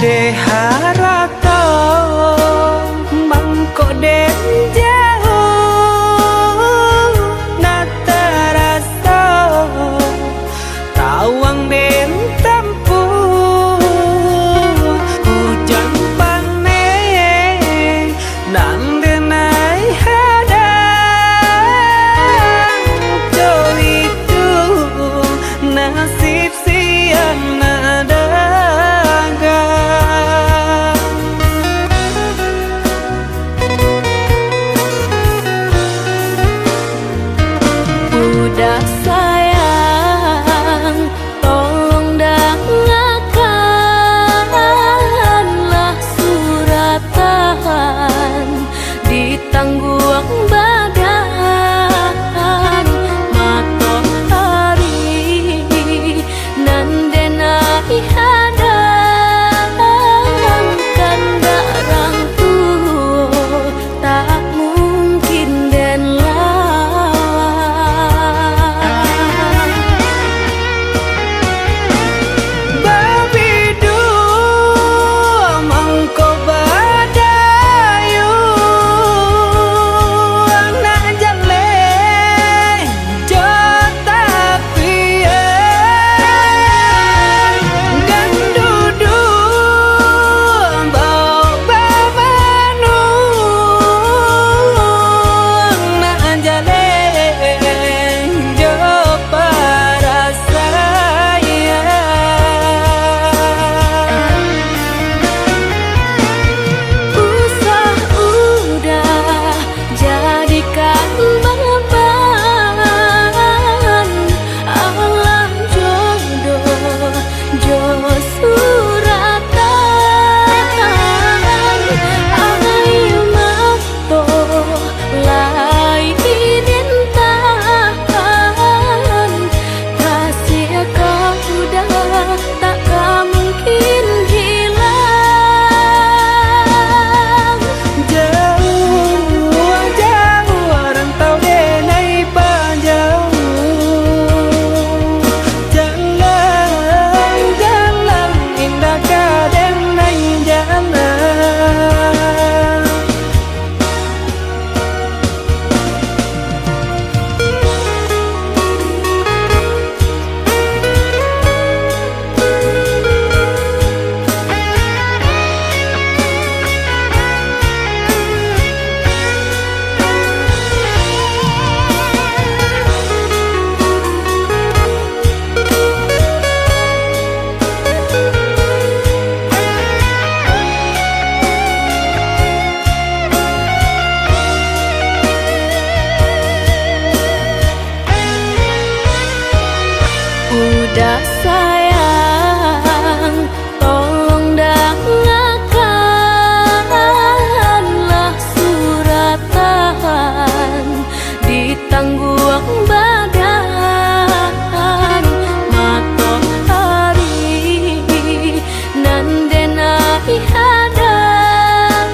de harato mangko den jauh na terasa tawang den tempuh hujan panen nan denai hadang jo itu nasib siang nada udah sayang, tolong dengarkanlah suratan di tangguang badan matahari nan denai hadang kandarang tuh tak mungkin den udah sayang, tolong dengarkanlah suratan di tangguang badan matahari nan denai hadang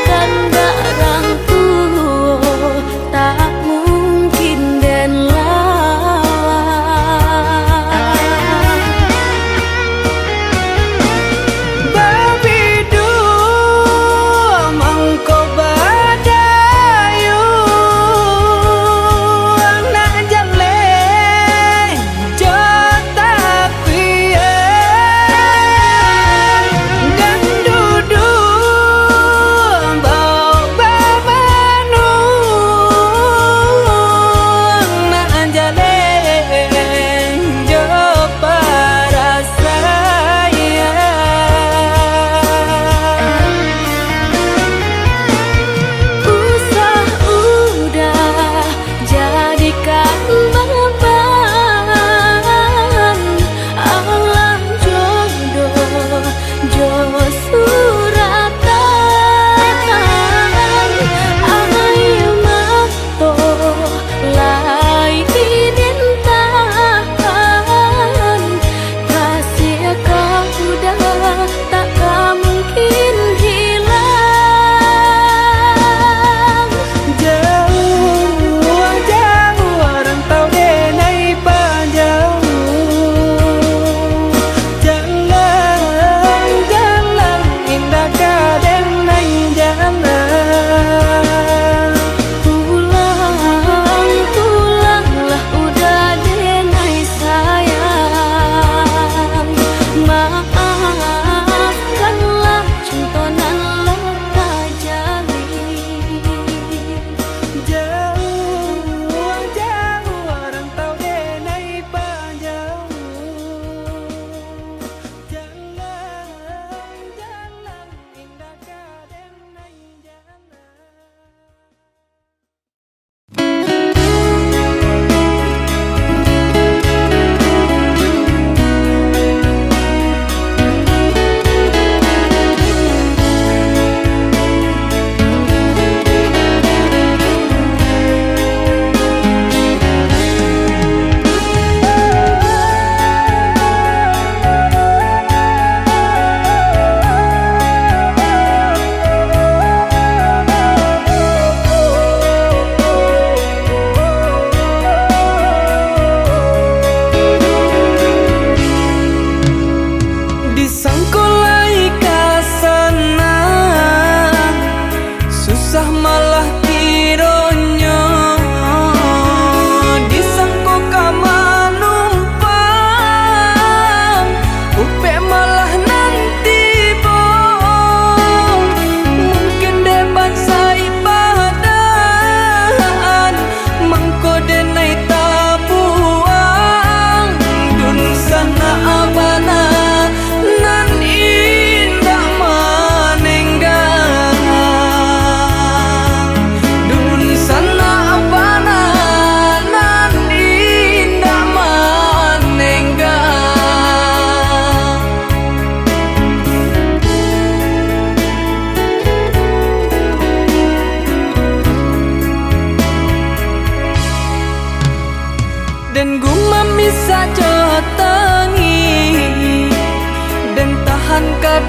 kandarang tuh tak mungkin den lawan.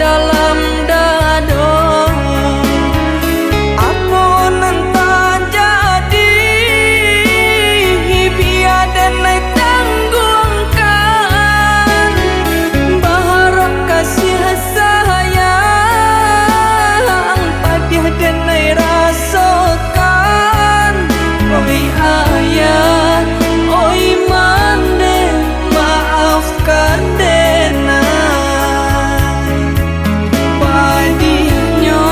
dalam dado. Apunan tak jadi biar denai tanggungkan. Berharap kasih sayang padiah denai rasakan. Oi ayah, oi mande, maafkan denai. Padihnya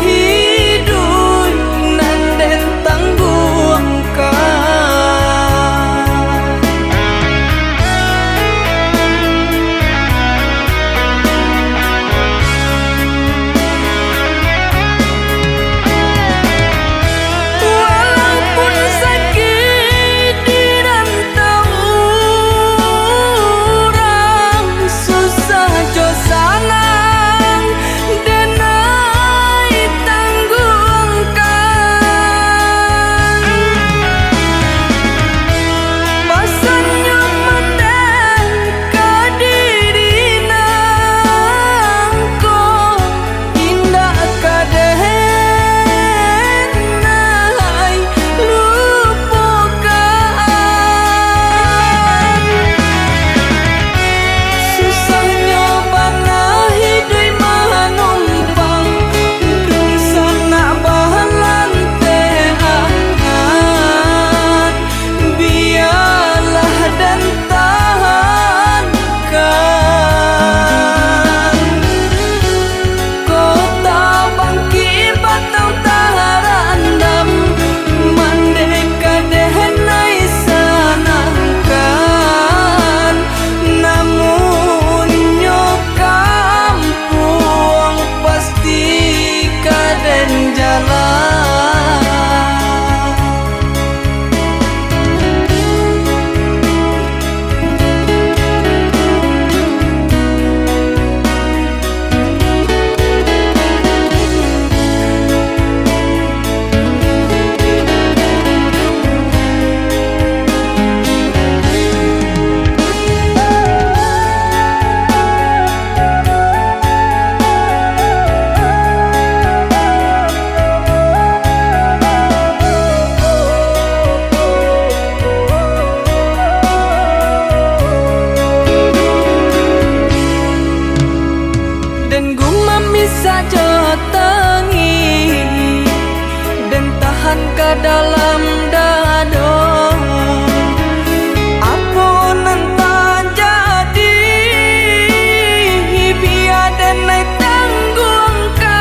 hidup nan den tangguhkan. Walaupun sakit di rantau orang, susah jo sanang denai tanggungkan. Pasannya manden kadirina ko indah kadenai lupakan. Susahnya bana hidup manumpang sana bahalantean. Biarlah dan tahankan. Kota bangki batau taharandam mandeka dehenai sanangkan. Namun nyokam puang pasti kaden jalan. Dan gumam bisa jotengi dan tahan ke dalam dado. Apunan tak jadi biar denai tanggungkan.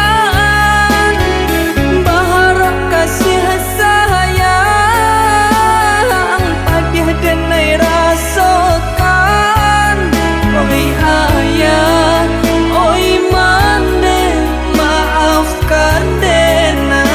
Berharap kasih sayang padiah denai rasakan. Oi ayah, oi mande, maafkan denai.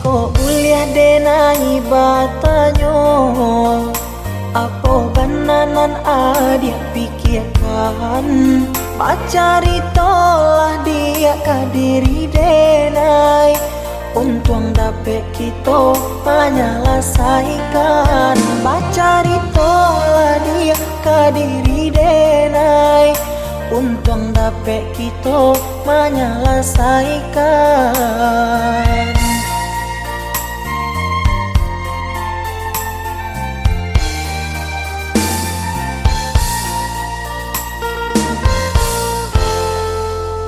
Jiko uliah denai batanyo, apo bananan adia pikirkan. Pacari tolah dia kadiri denai, untung dapet kita menyelesaikan. Pacari tolah dia kadiri denai, untung dapet kita menyelesaikan.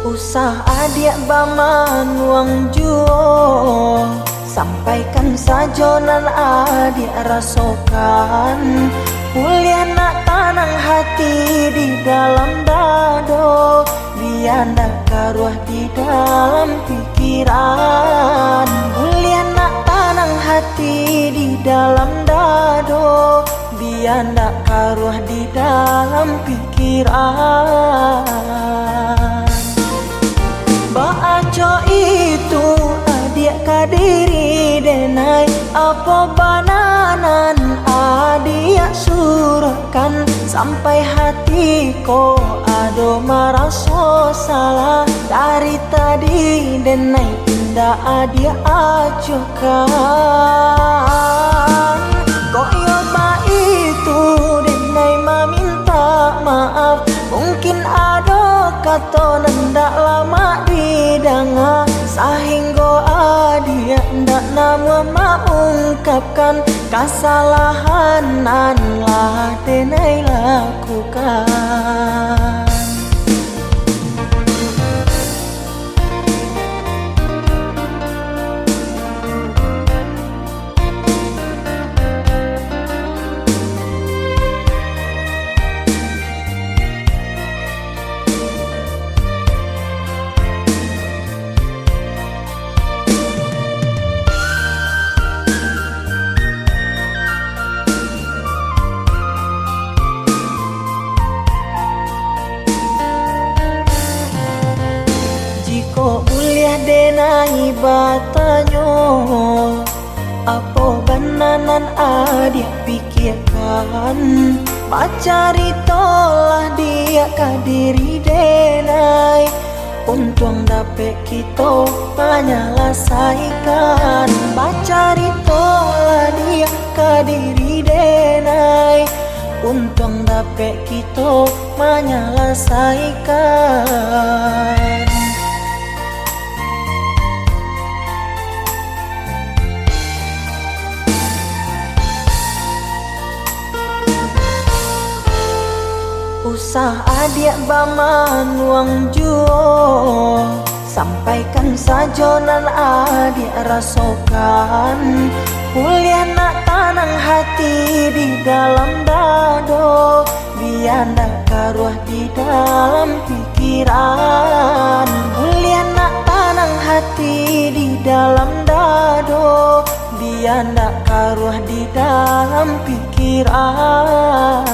Usah adik baman uang juo, sampaikan sajonan adik rasokan. Kuliah nak tanang hati di dalam dado, biar nak karuah di dalam pikiran. Kuliah nak tanang hati di dalam dado, biar nak karuah di dalam pikiran. Baaco itu adik kadiri denai, apa bananan adik surahkan. Sampai hati ko ado maraso salah, dari tadi denai indah adik ajokan. Koyo ba itu denai meminta maaf, mungkin ado kata nendak lama didanga, sehingga adia ndak nama mengungkapkan kesalahan nan lah denai lakukan. Uliah denai batanyo, apo bananan adik pikirkan. Pacari tolah dia kadiri denai, untung dapet kita menyelesaikan. Pacari tolah dia kadiri denai, untung dapet kita menyelesaikan. Usah adik baman uang juo, sampaikan sajonan adik rasokan. Kuliah nak tanang hati di dalam dado, biar nak karuah di dalam pikiran. Kuliah nak tanang hati di dalam dado, biar nak karuah di dalam pikiran.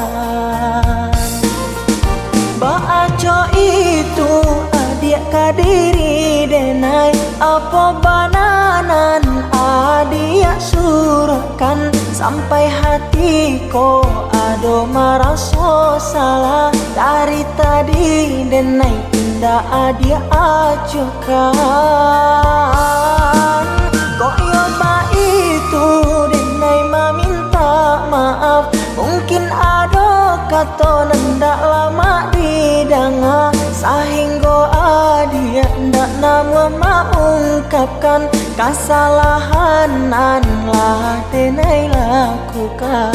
Baaco itu adik kadiri denai, apa bananan adik surahkan. Sampai hati ko ado maraso salah, dari tadi denai indah adik ajokan. Koyo ba itu denai meminta maaf, mungkin ado kata nendak lama didanga, sehingga adia ndak nama mengungkapkan kesalahan nan lah denai lakukan.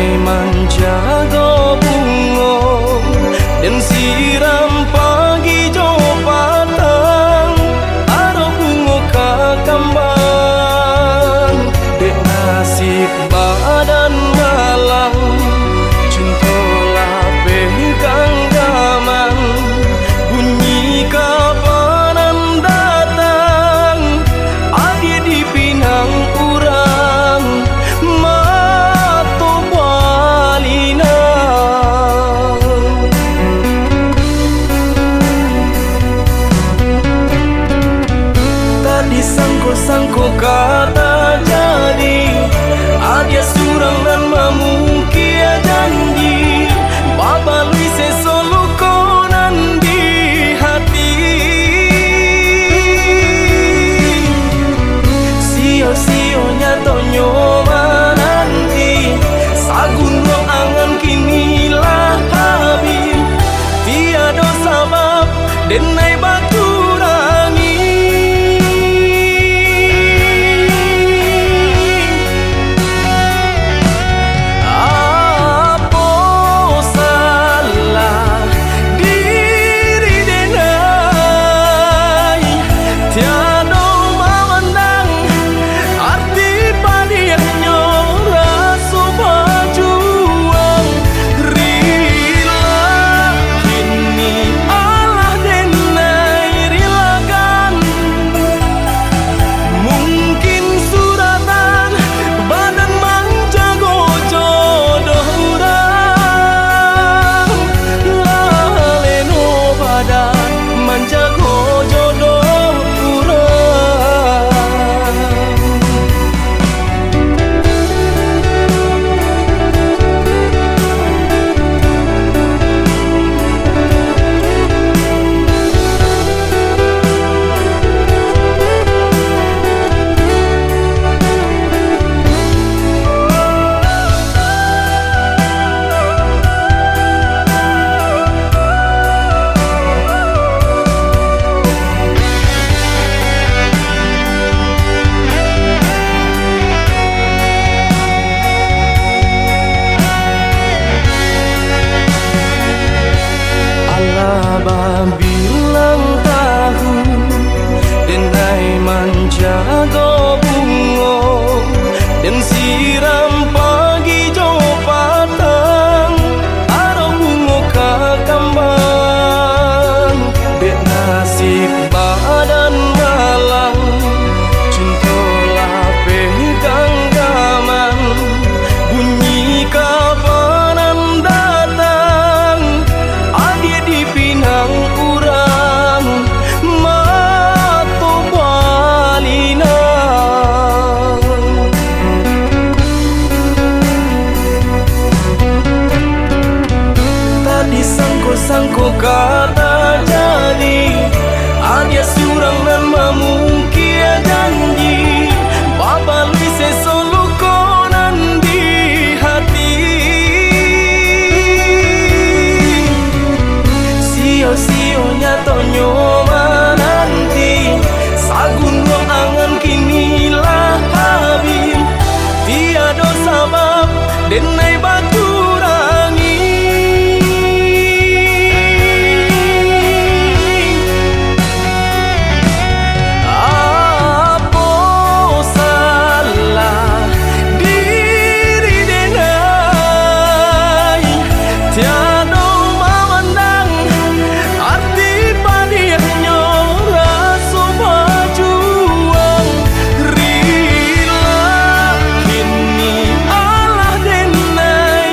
denai menjaga bunga dan siram pagi jo patang aro bunga kakambang dek nasib badan malang cintolah pegang gaman bunyi kapanan datang adi di pinang urang mato balina tadi sangko-sangko kata jadi adia surang dan mamungkia janji baba lui sesolo konan di hati sio-sionya tonyo nanti sagun ruang angan kinilah habis tiada sabab denai batu rangi apa salah diri denai tiada memandang arti padiahnya rasa berjuang rila kini Allah denai rilakan mungkin suratan badan menjago jodoh urang laleno badan menjago jodoh urang. Allah bilang tahu denai menjaga bunga dan siram pagi jo patang aro bunga kakambang dek nasib badan malang cintolah pegang gaman bunyi kapanan datang adi di pinang urang mato balina tadi sangko-sangko kata jadi adia surang dan mamungkia janji baba lui sesolo konan di hati sio-sionya tonyo nanti sagun ruang angan kinilah habis tiada sabab denai batu rangi apa salah diri denai tiada memandang arti padiahnya rasa berjuang rila kini Allah denai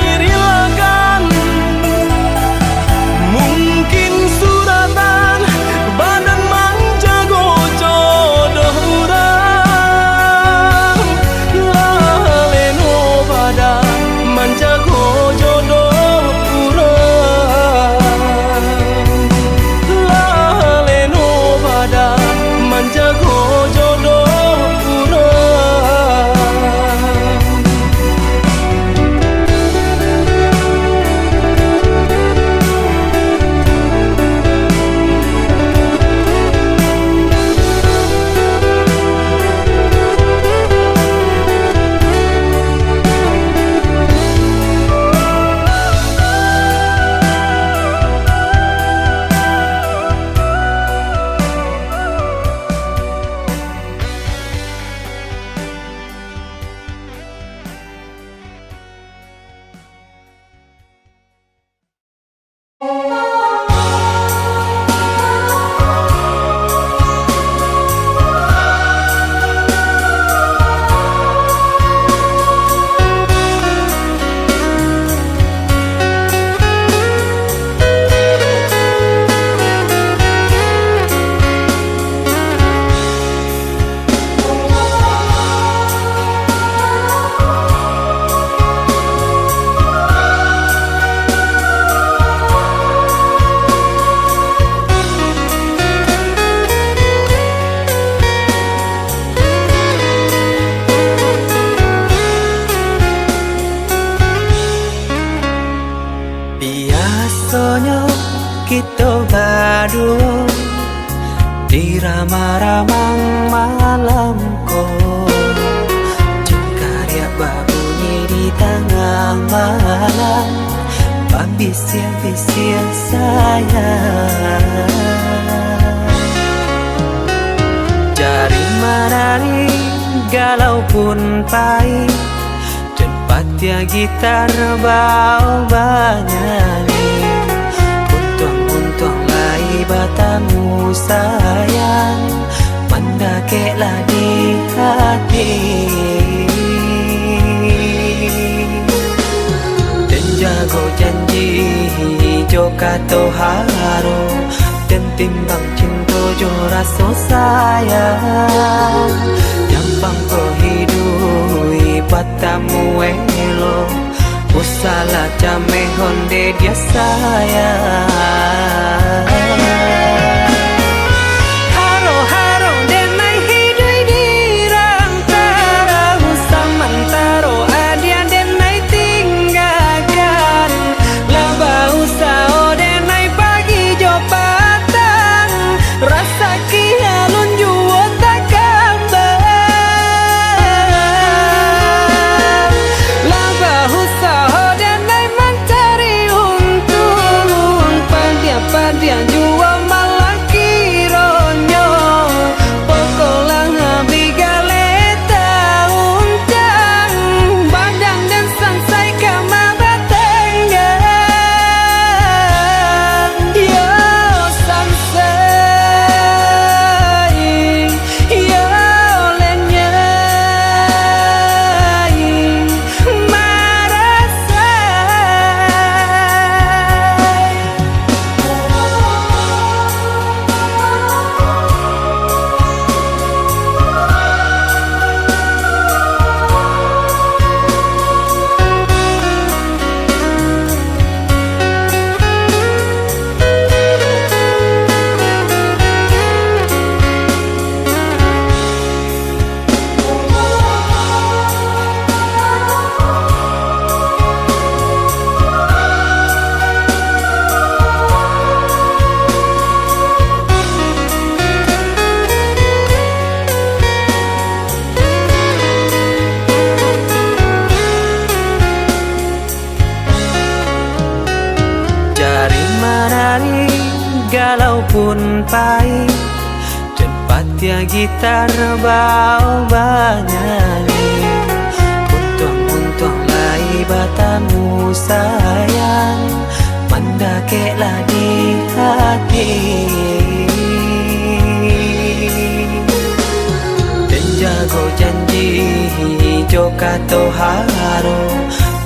Rasanya kita berdua di ramah-ramang malamku, jengkarya berbunyi di tengah malam, bisir-bisir sayang. Jari menari galau pun pahit, tempatnya gitar bau bernyanyi. Untung lai batamu sayang, mendakeklah di hati. Dan jago janji joka to haro, dan timbang cinta jo rasa sayang. Jampang ko hidui batamu elo, usala jame honde dia sayang. Haro-haro denai hidui di rantara, samantaro adia denai tinggalkan. Laba usao denai pagi jo patang, rasa kialun juo tak kabar. Laba usao denai mencari untung, padian juo malah kironyo. Pokolang bigaleta uncang, badang dan sansai kama batenggan. Yo sansai, yo lenyai, marasai. Jari menari galau pun pahit, tempatnya gitar bau bernyanyi. Untung lai batamu sayang, mendakeklah di hati. Dan jago janji joka to haro,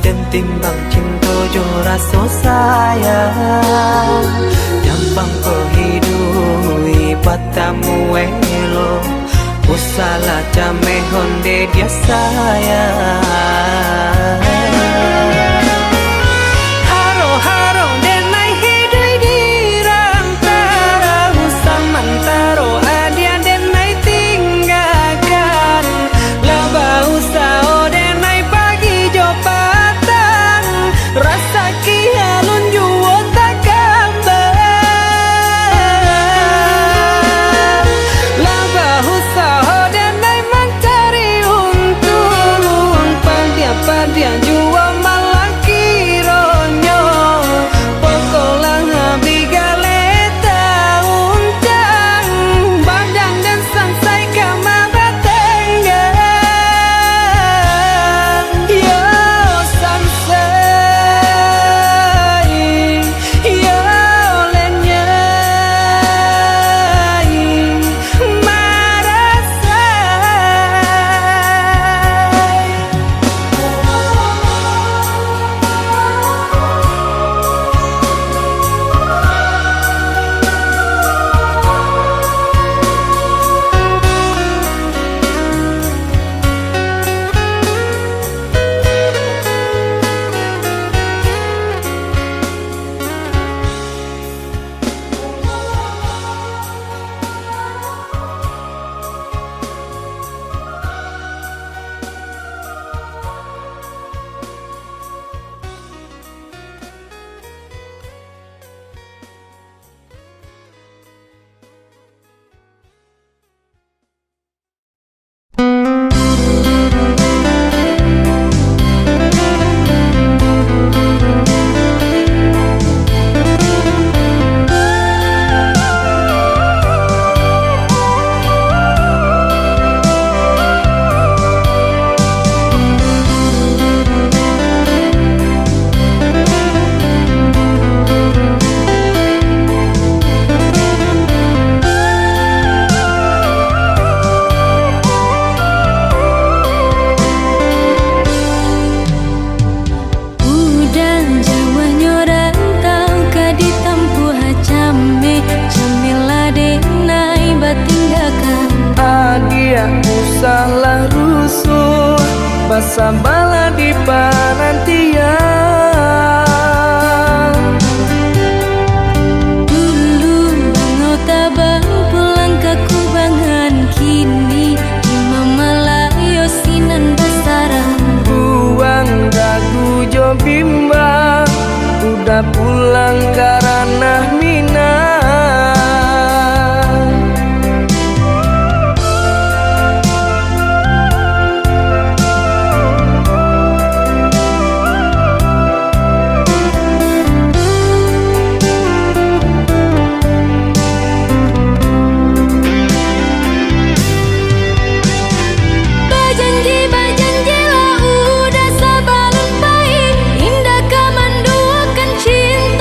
dan timbang cinta jo rasa sayang. Jampang ko hidui batamu elo, usala jame honde dia sayang. Haro-haro denai hidui di rantara, samantaro adia denai tinggalkan. Laba usao denai pagi jo patang, rasa kialun juo tak kabar. Laba usao denai mencari untung, padian masa bala di penantian. Dulu engkau tabang pulang ke kubangan, kini lima Malayo sinan basaran. Buang dagu jo bimbang, udah pulang karena Minang. Bajanji lah udah sabalun baik, indah kaman duakan cinta.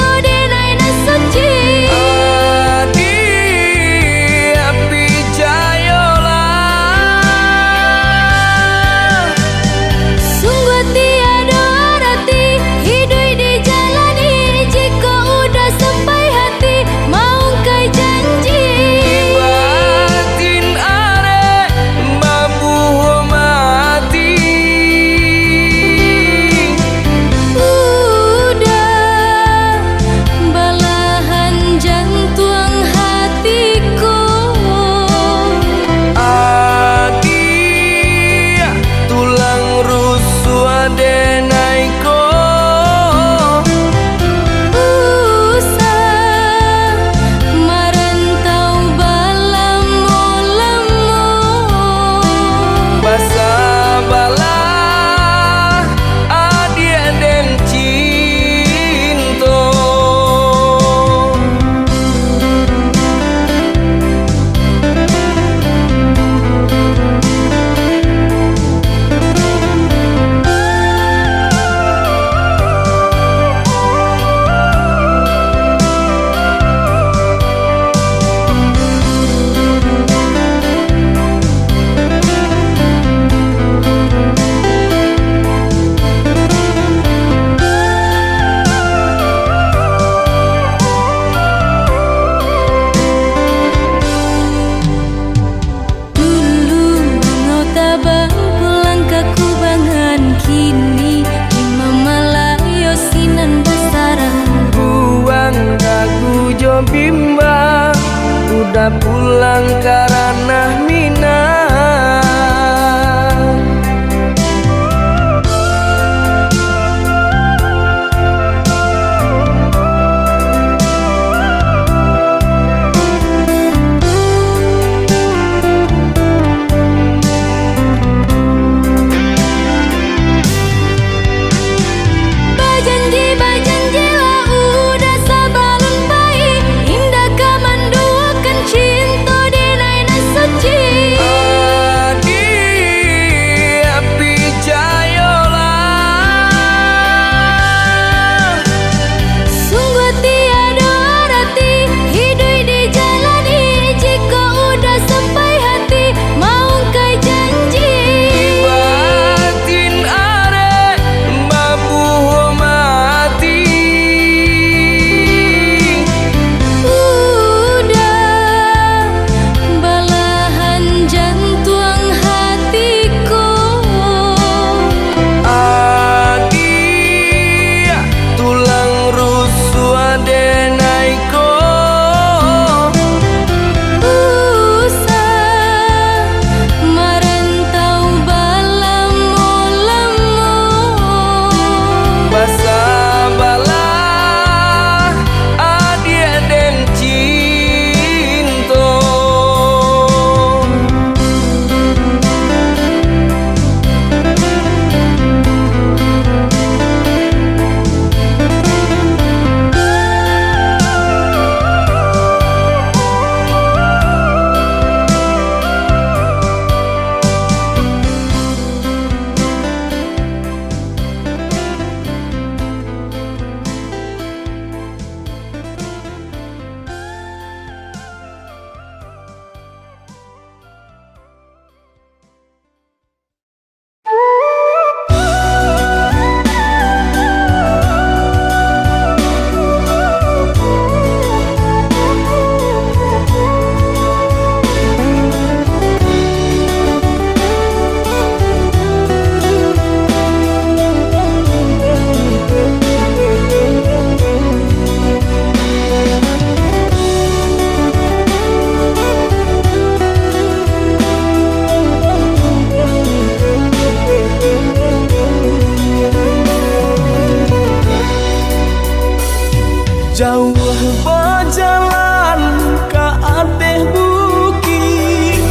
Jauh berjalan ke atas bukit,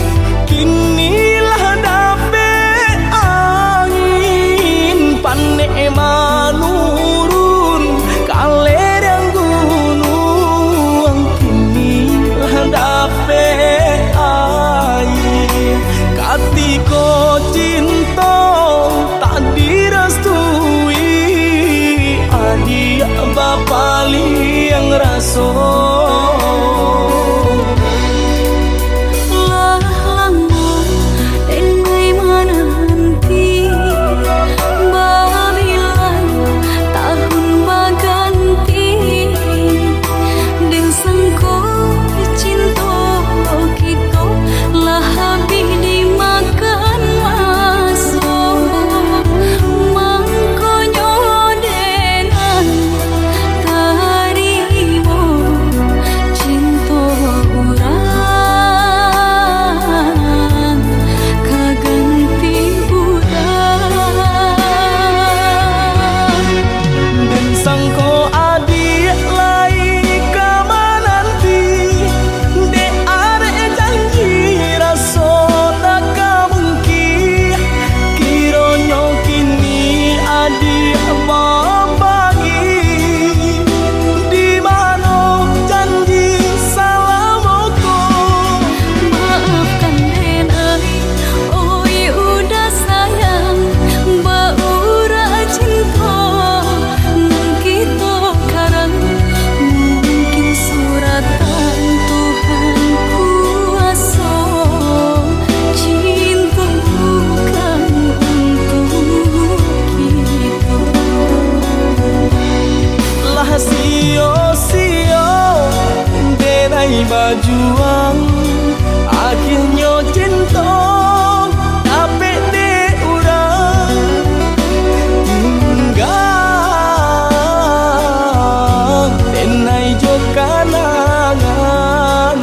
kinilah dape angin panek manurun kalerang gunung, kinilah dape air katiko cinta tak direstui adik bapak liang raso. Berjuang akhirnya cinta tapi di urang tinggal denai jo kanangan.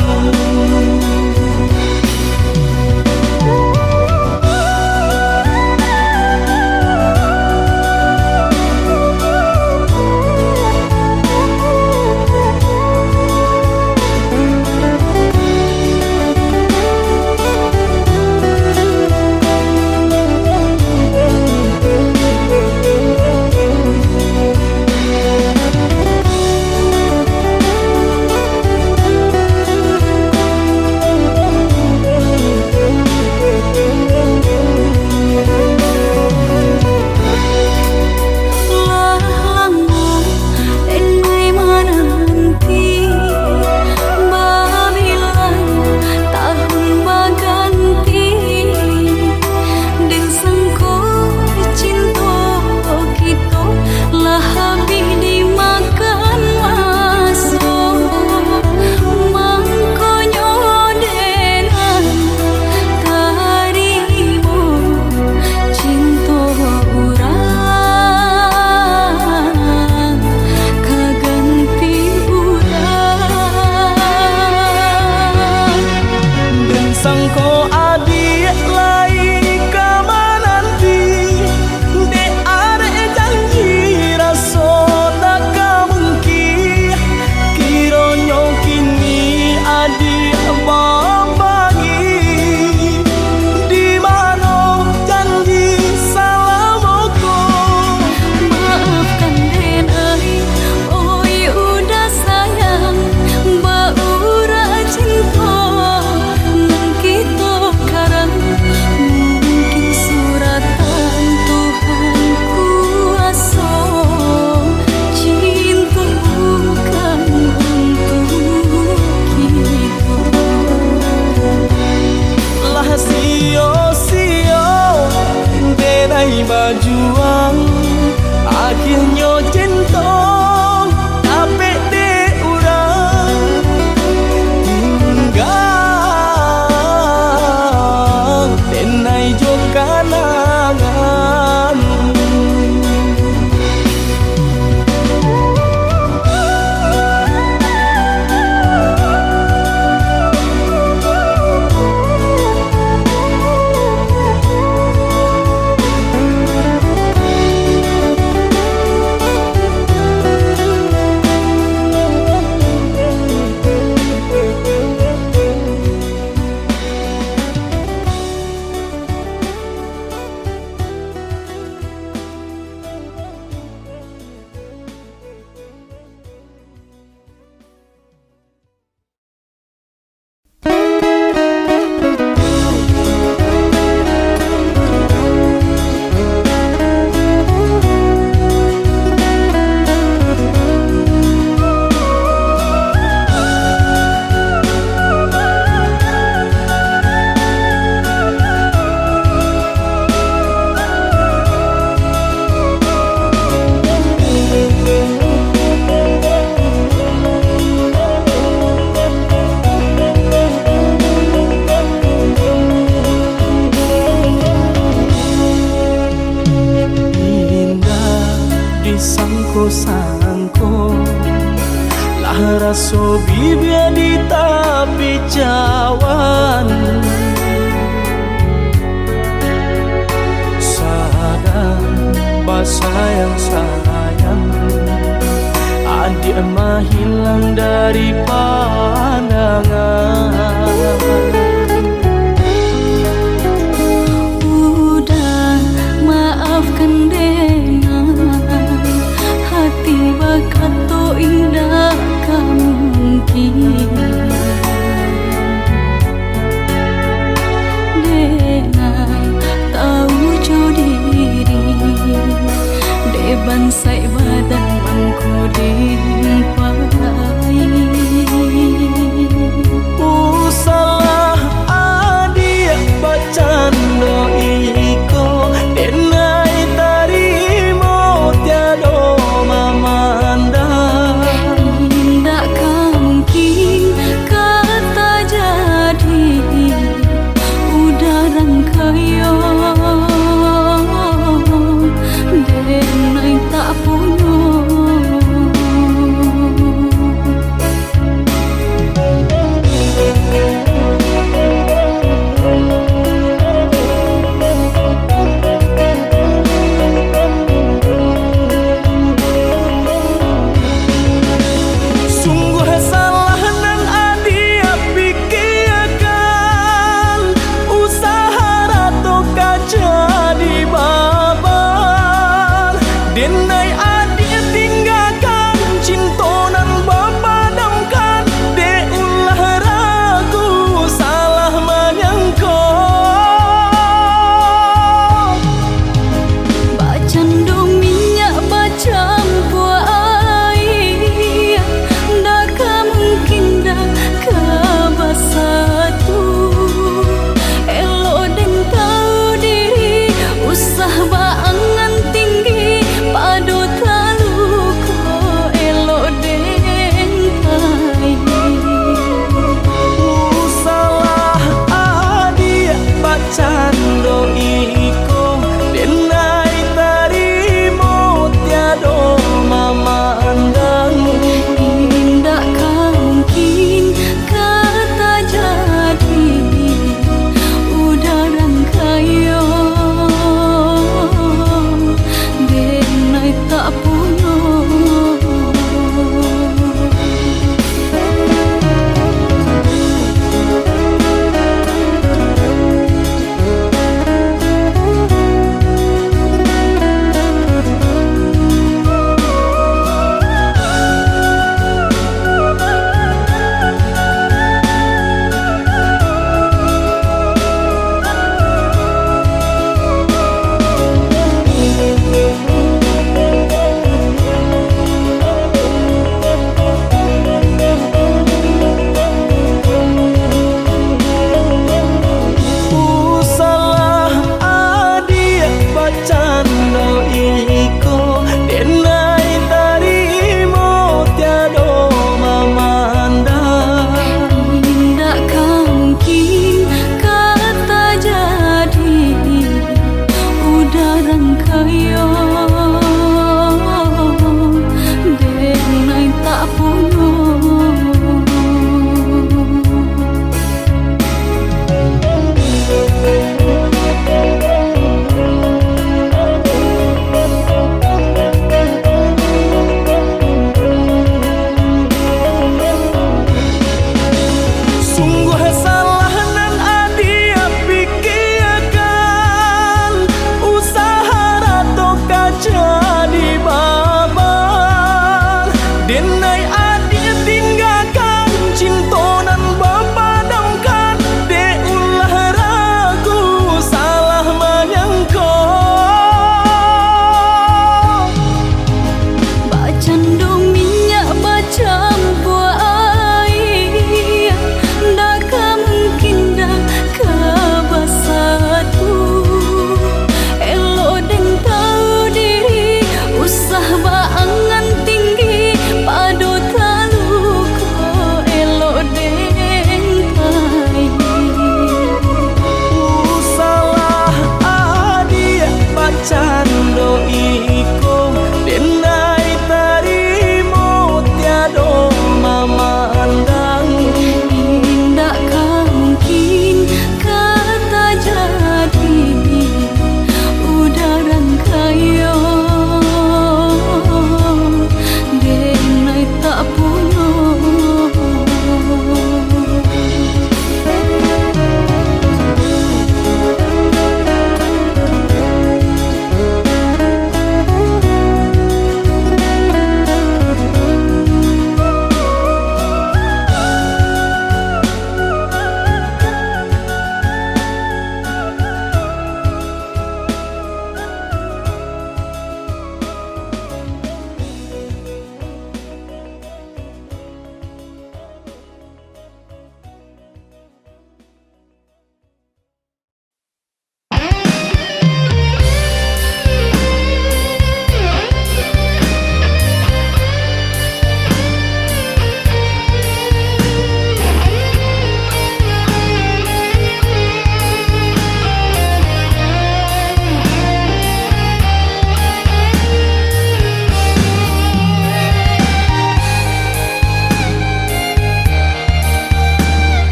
ko lah raso bibia di tapi cawan sadar sayang sayang adik mah hilang dari pandangan. Maafkan dengan hati bakato indah mungkin dengan tahu jo diri deban sai badan mangku dimpai salah adik bacan doiko denai tarimo tiado mamanda indah mungkin kata jadi udah rangkayo denai tak punya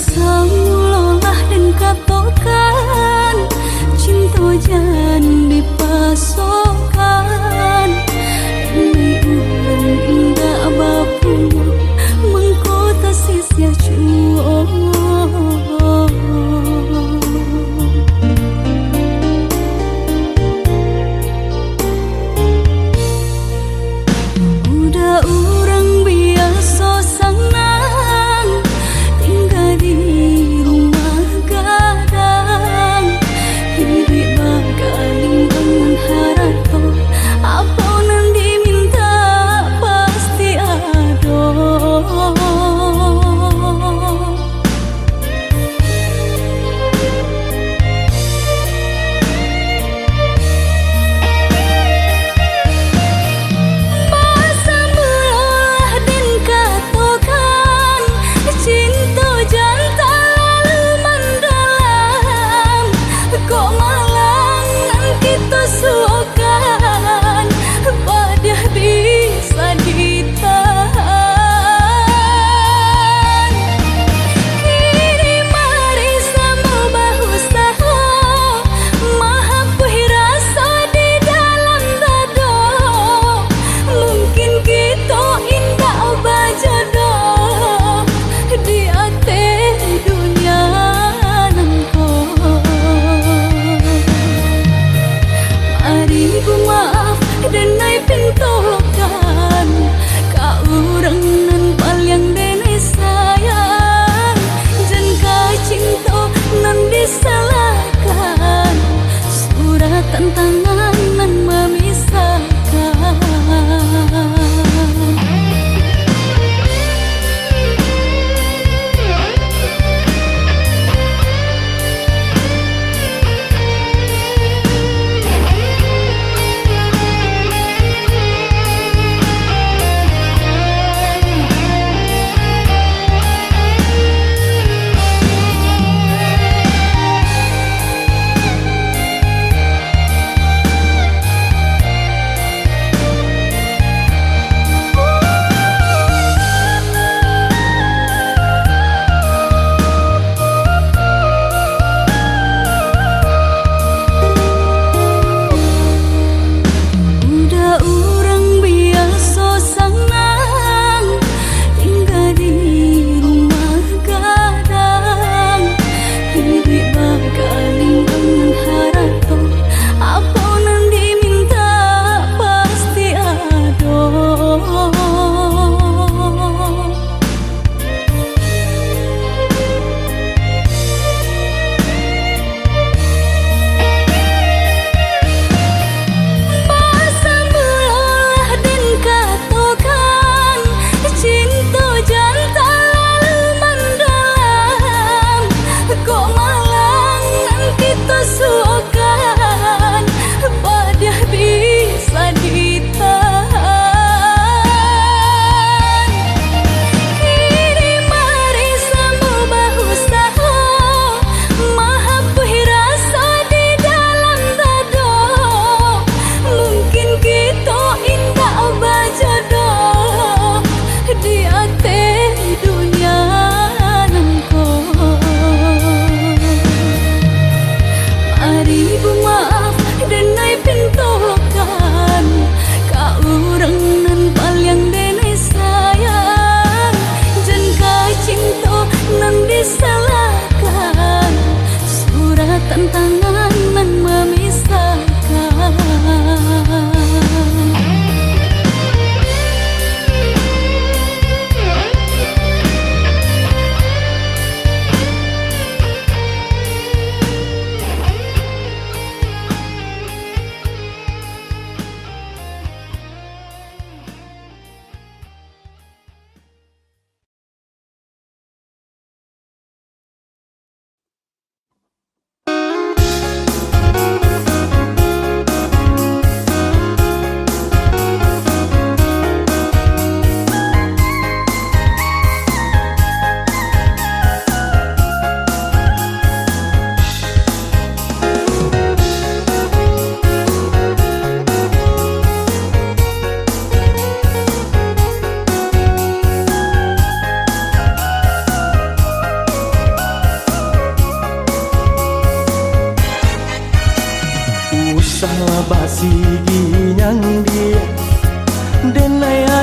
Samulolah dan katakan cinta jangan dipasokkan. Andai ulang indah bapumu mengkota sia cuo. Udah orang biasa senang tinggal di rumah gadang, hidup bakaling dengan harap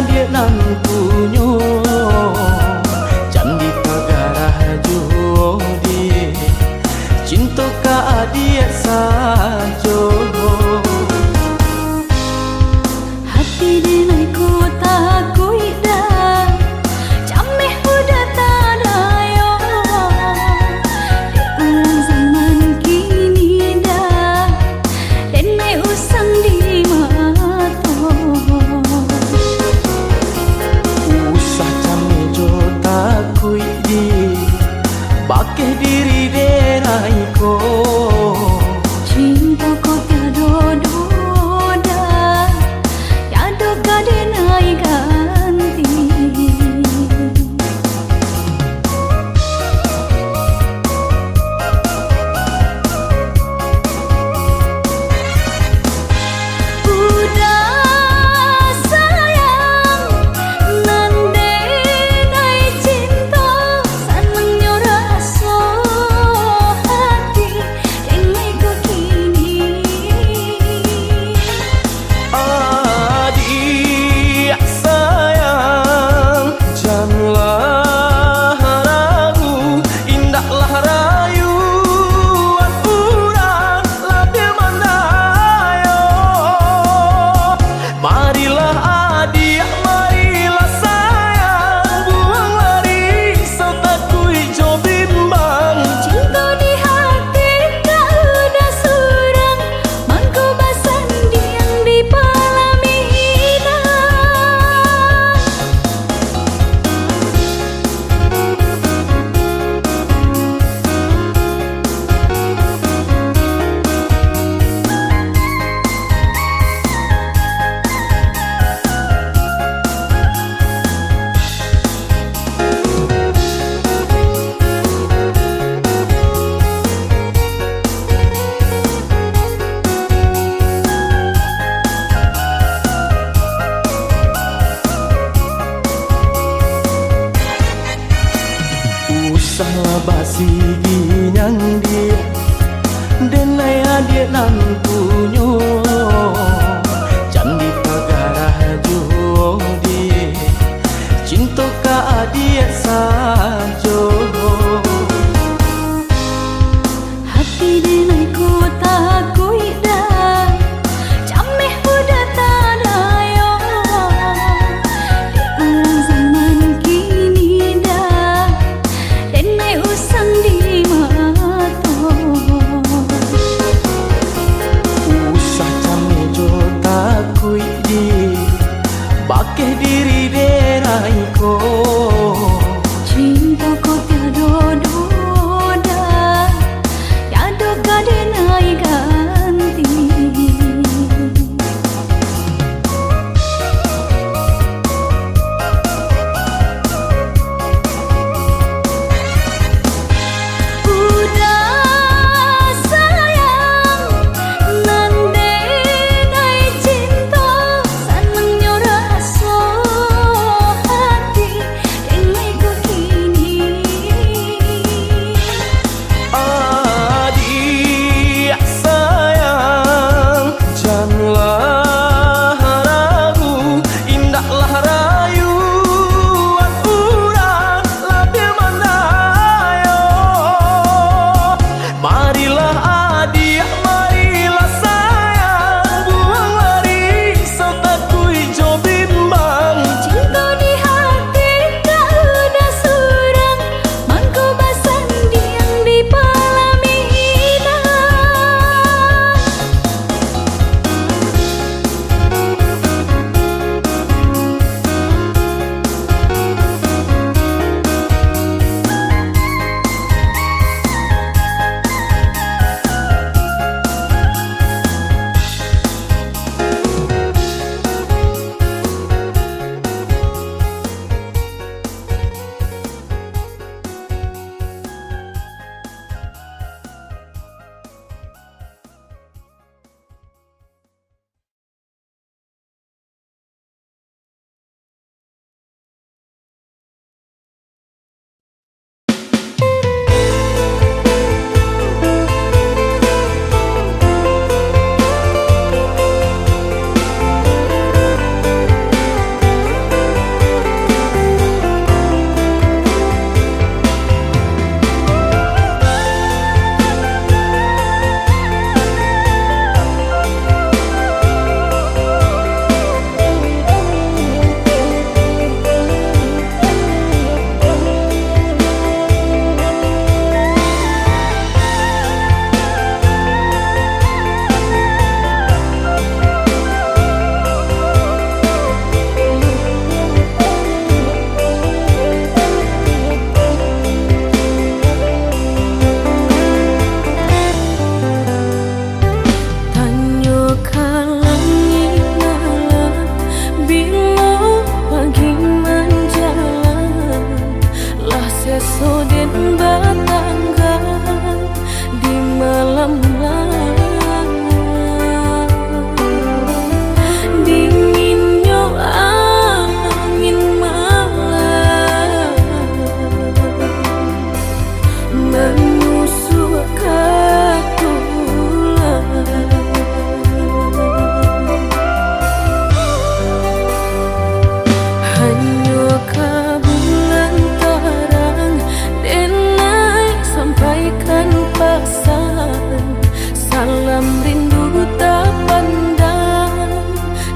adik nan punyo Candi pagara jodi Cinta ka adik sajo Hati denai ku takui dah Cameh udah tak dayo Di ulang zaman kini dah Denai usang di mato Usah cami jo takui di Bakeh diri denai ko Cinta ko tiada doda Tiada kadenai ganti Udah sayang Nande nai cinta Senangnya rasa hati Denai ko kini Adik sayang Janganlah ragu Indahlah rayuan urang Labir mandayo Marilah adik, marilah sayang Buang lari setakui jo bimbang Cinta di hati tak udah surang Mangku basan diam di palaminan Usahlah basi ginyang dia Denai adik nan punyo Candi pagara jodi Cinta ka adik sajo Hati denai ku takui dah Cameh udah tak dayo Di ulang zaman kini dah Denai usang di mato bilo pagi menjalan lah seso den batangga di malam malam dinginnya angin malam menusuk katulang hanya bulan terang dan naik sampaikan pasan salam rindu tak pandang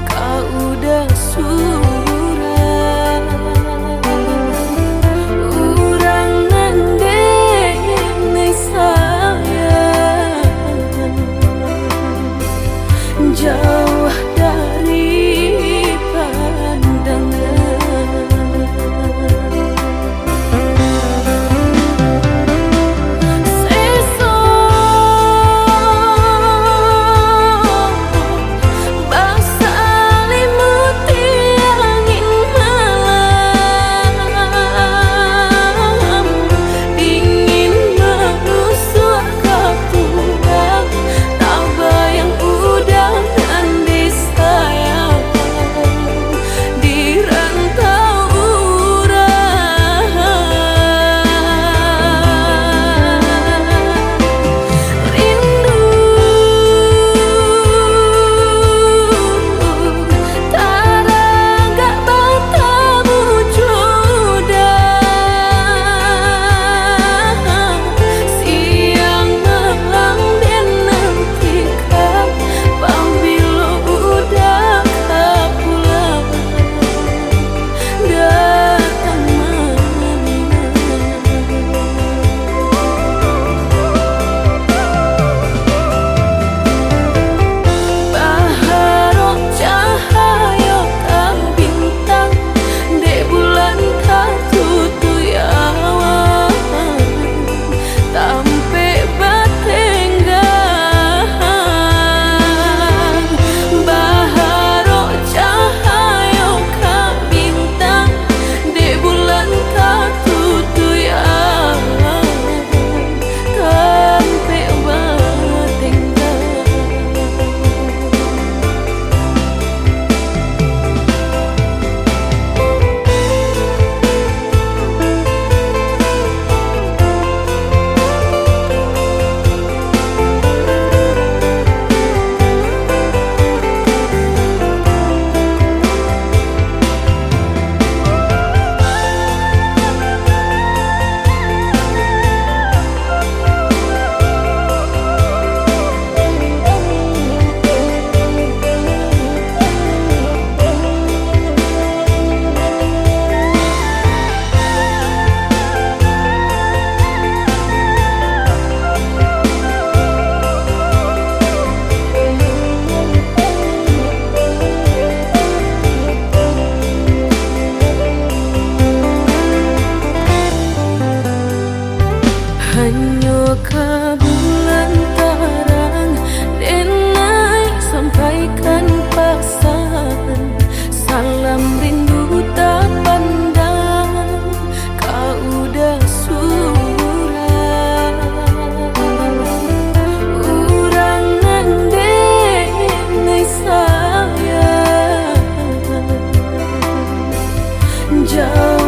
kau udah surah urang nandeng sayang jauh dari hanya bulan terang dan naik sampaikan pasan salam rindu tak pandang kau udah surah urang nandeng sayang jauh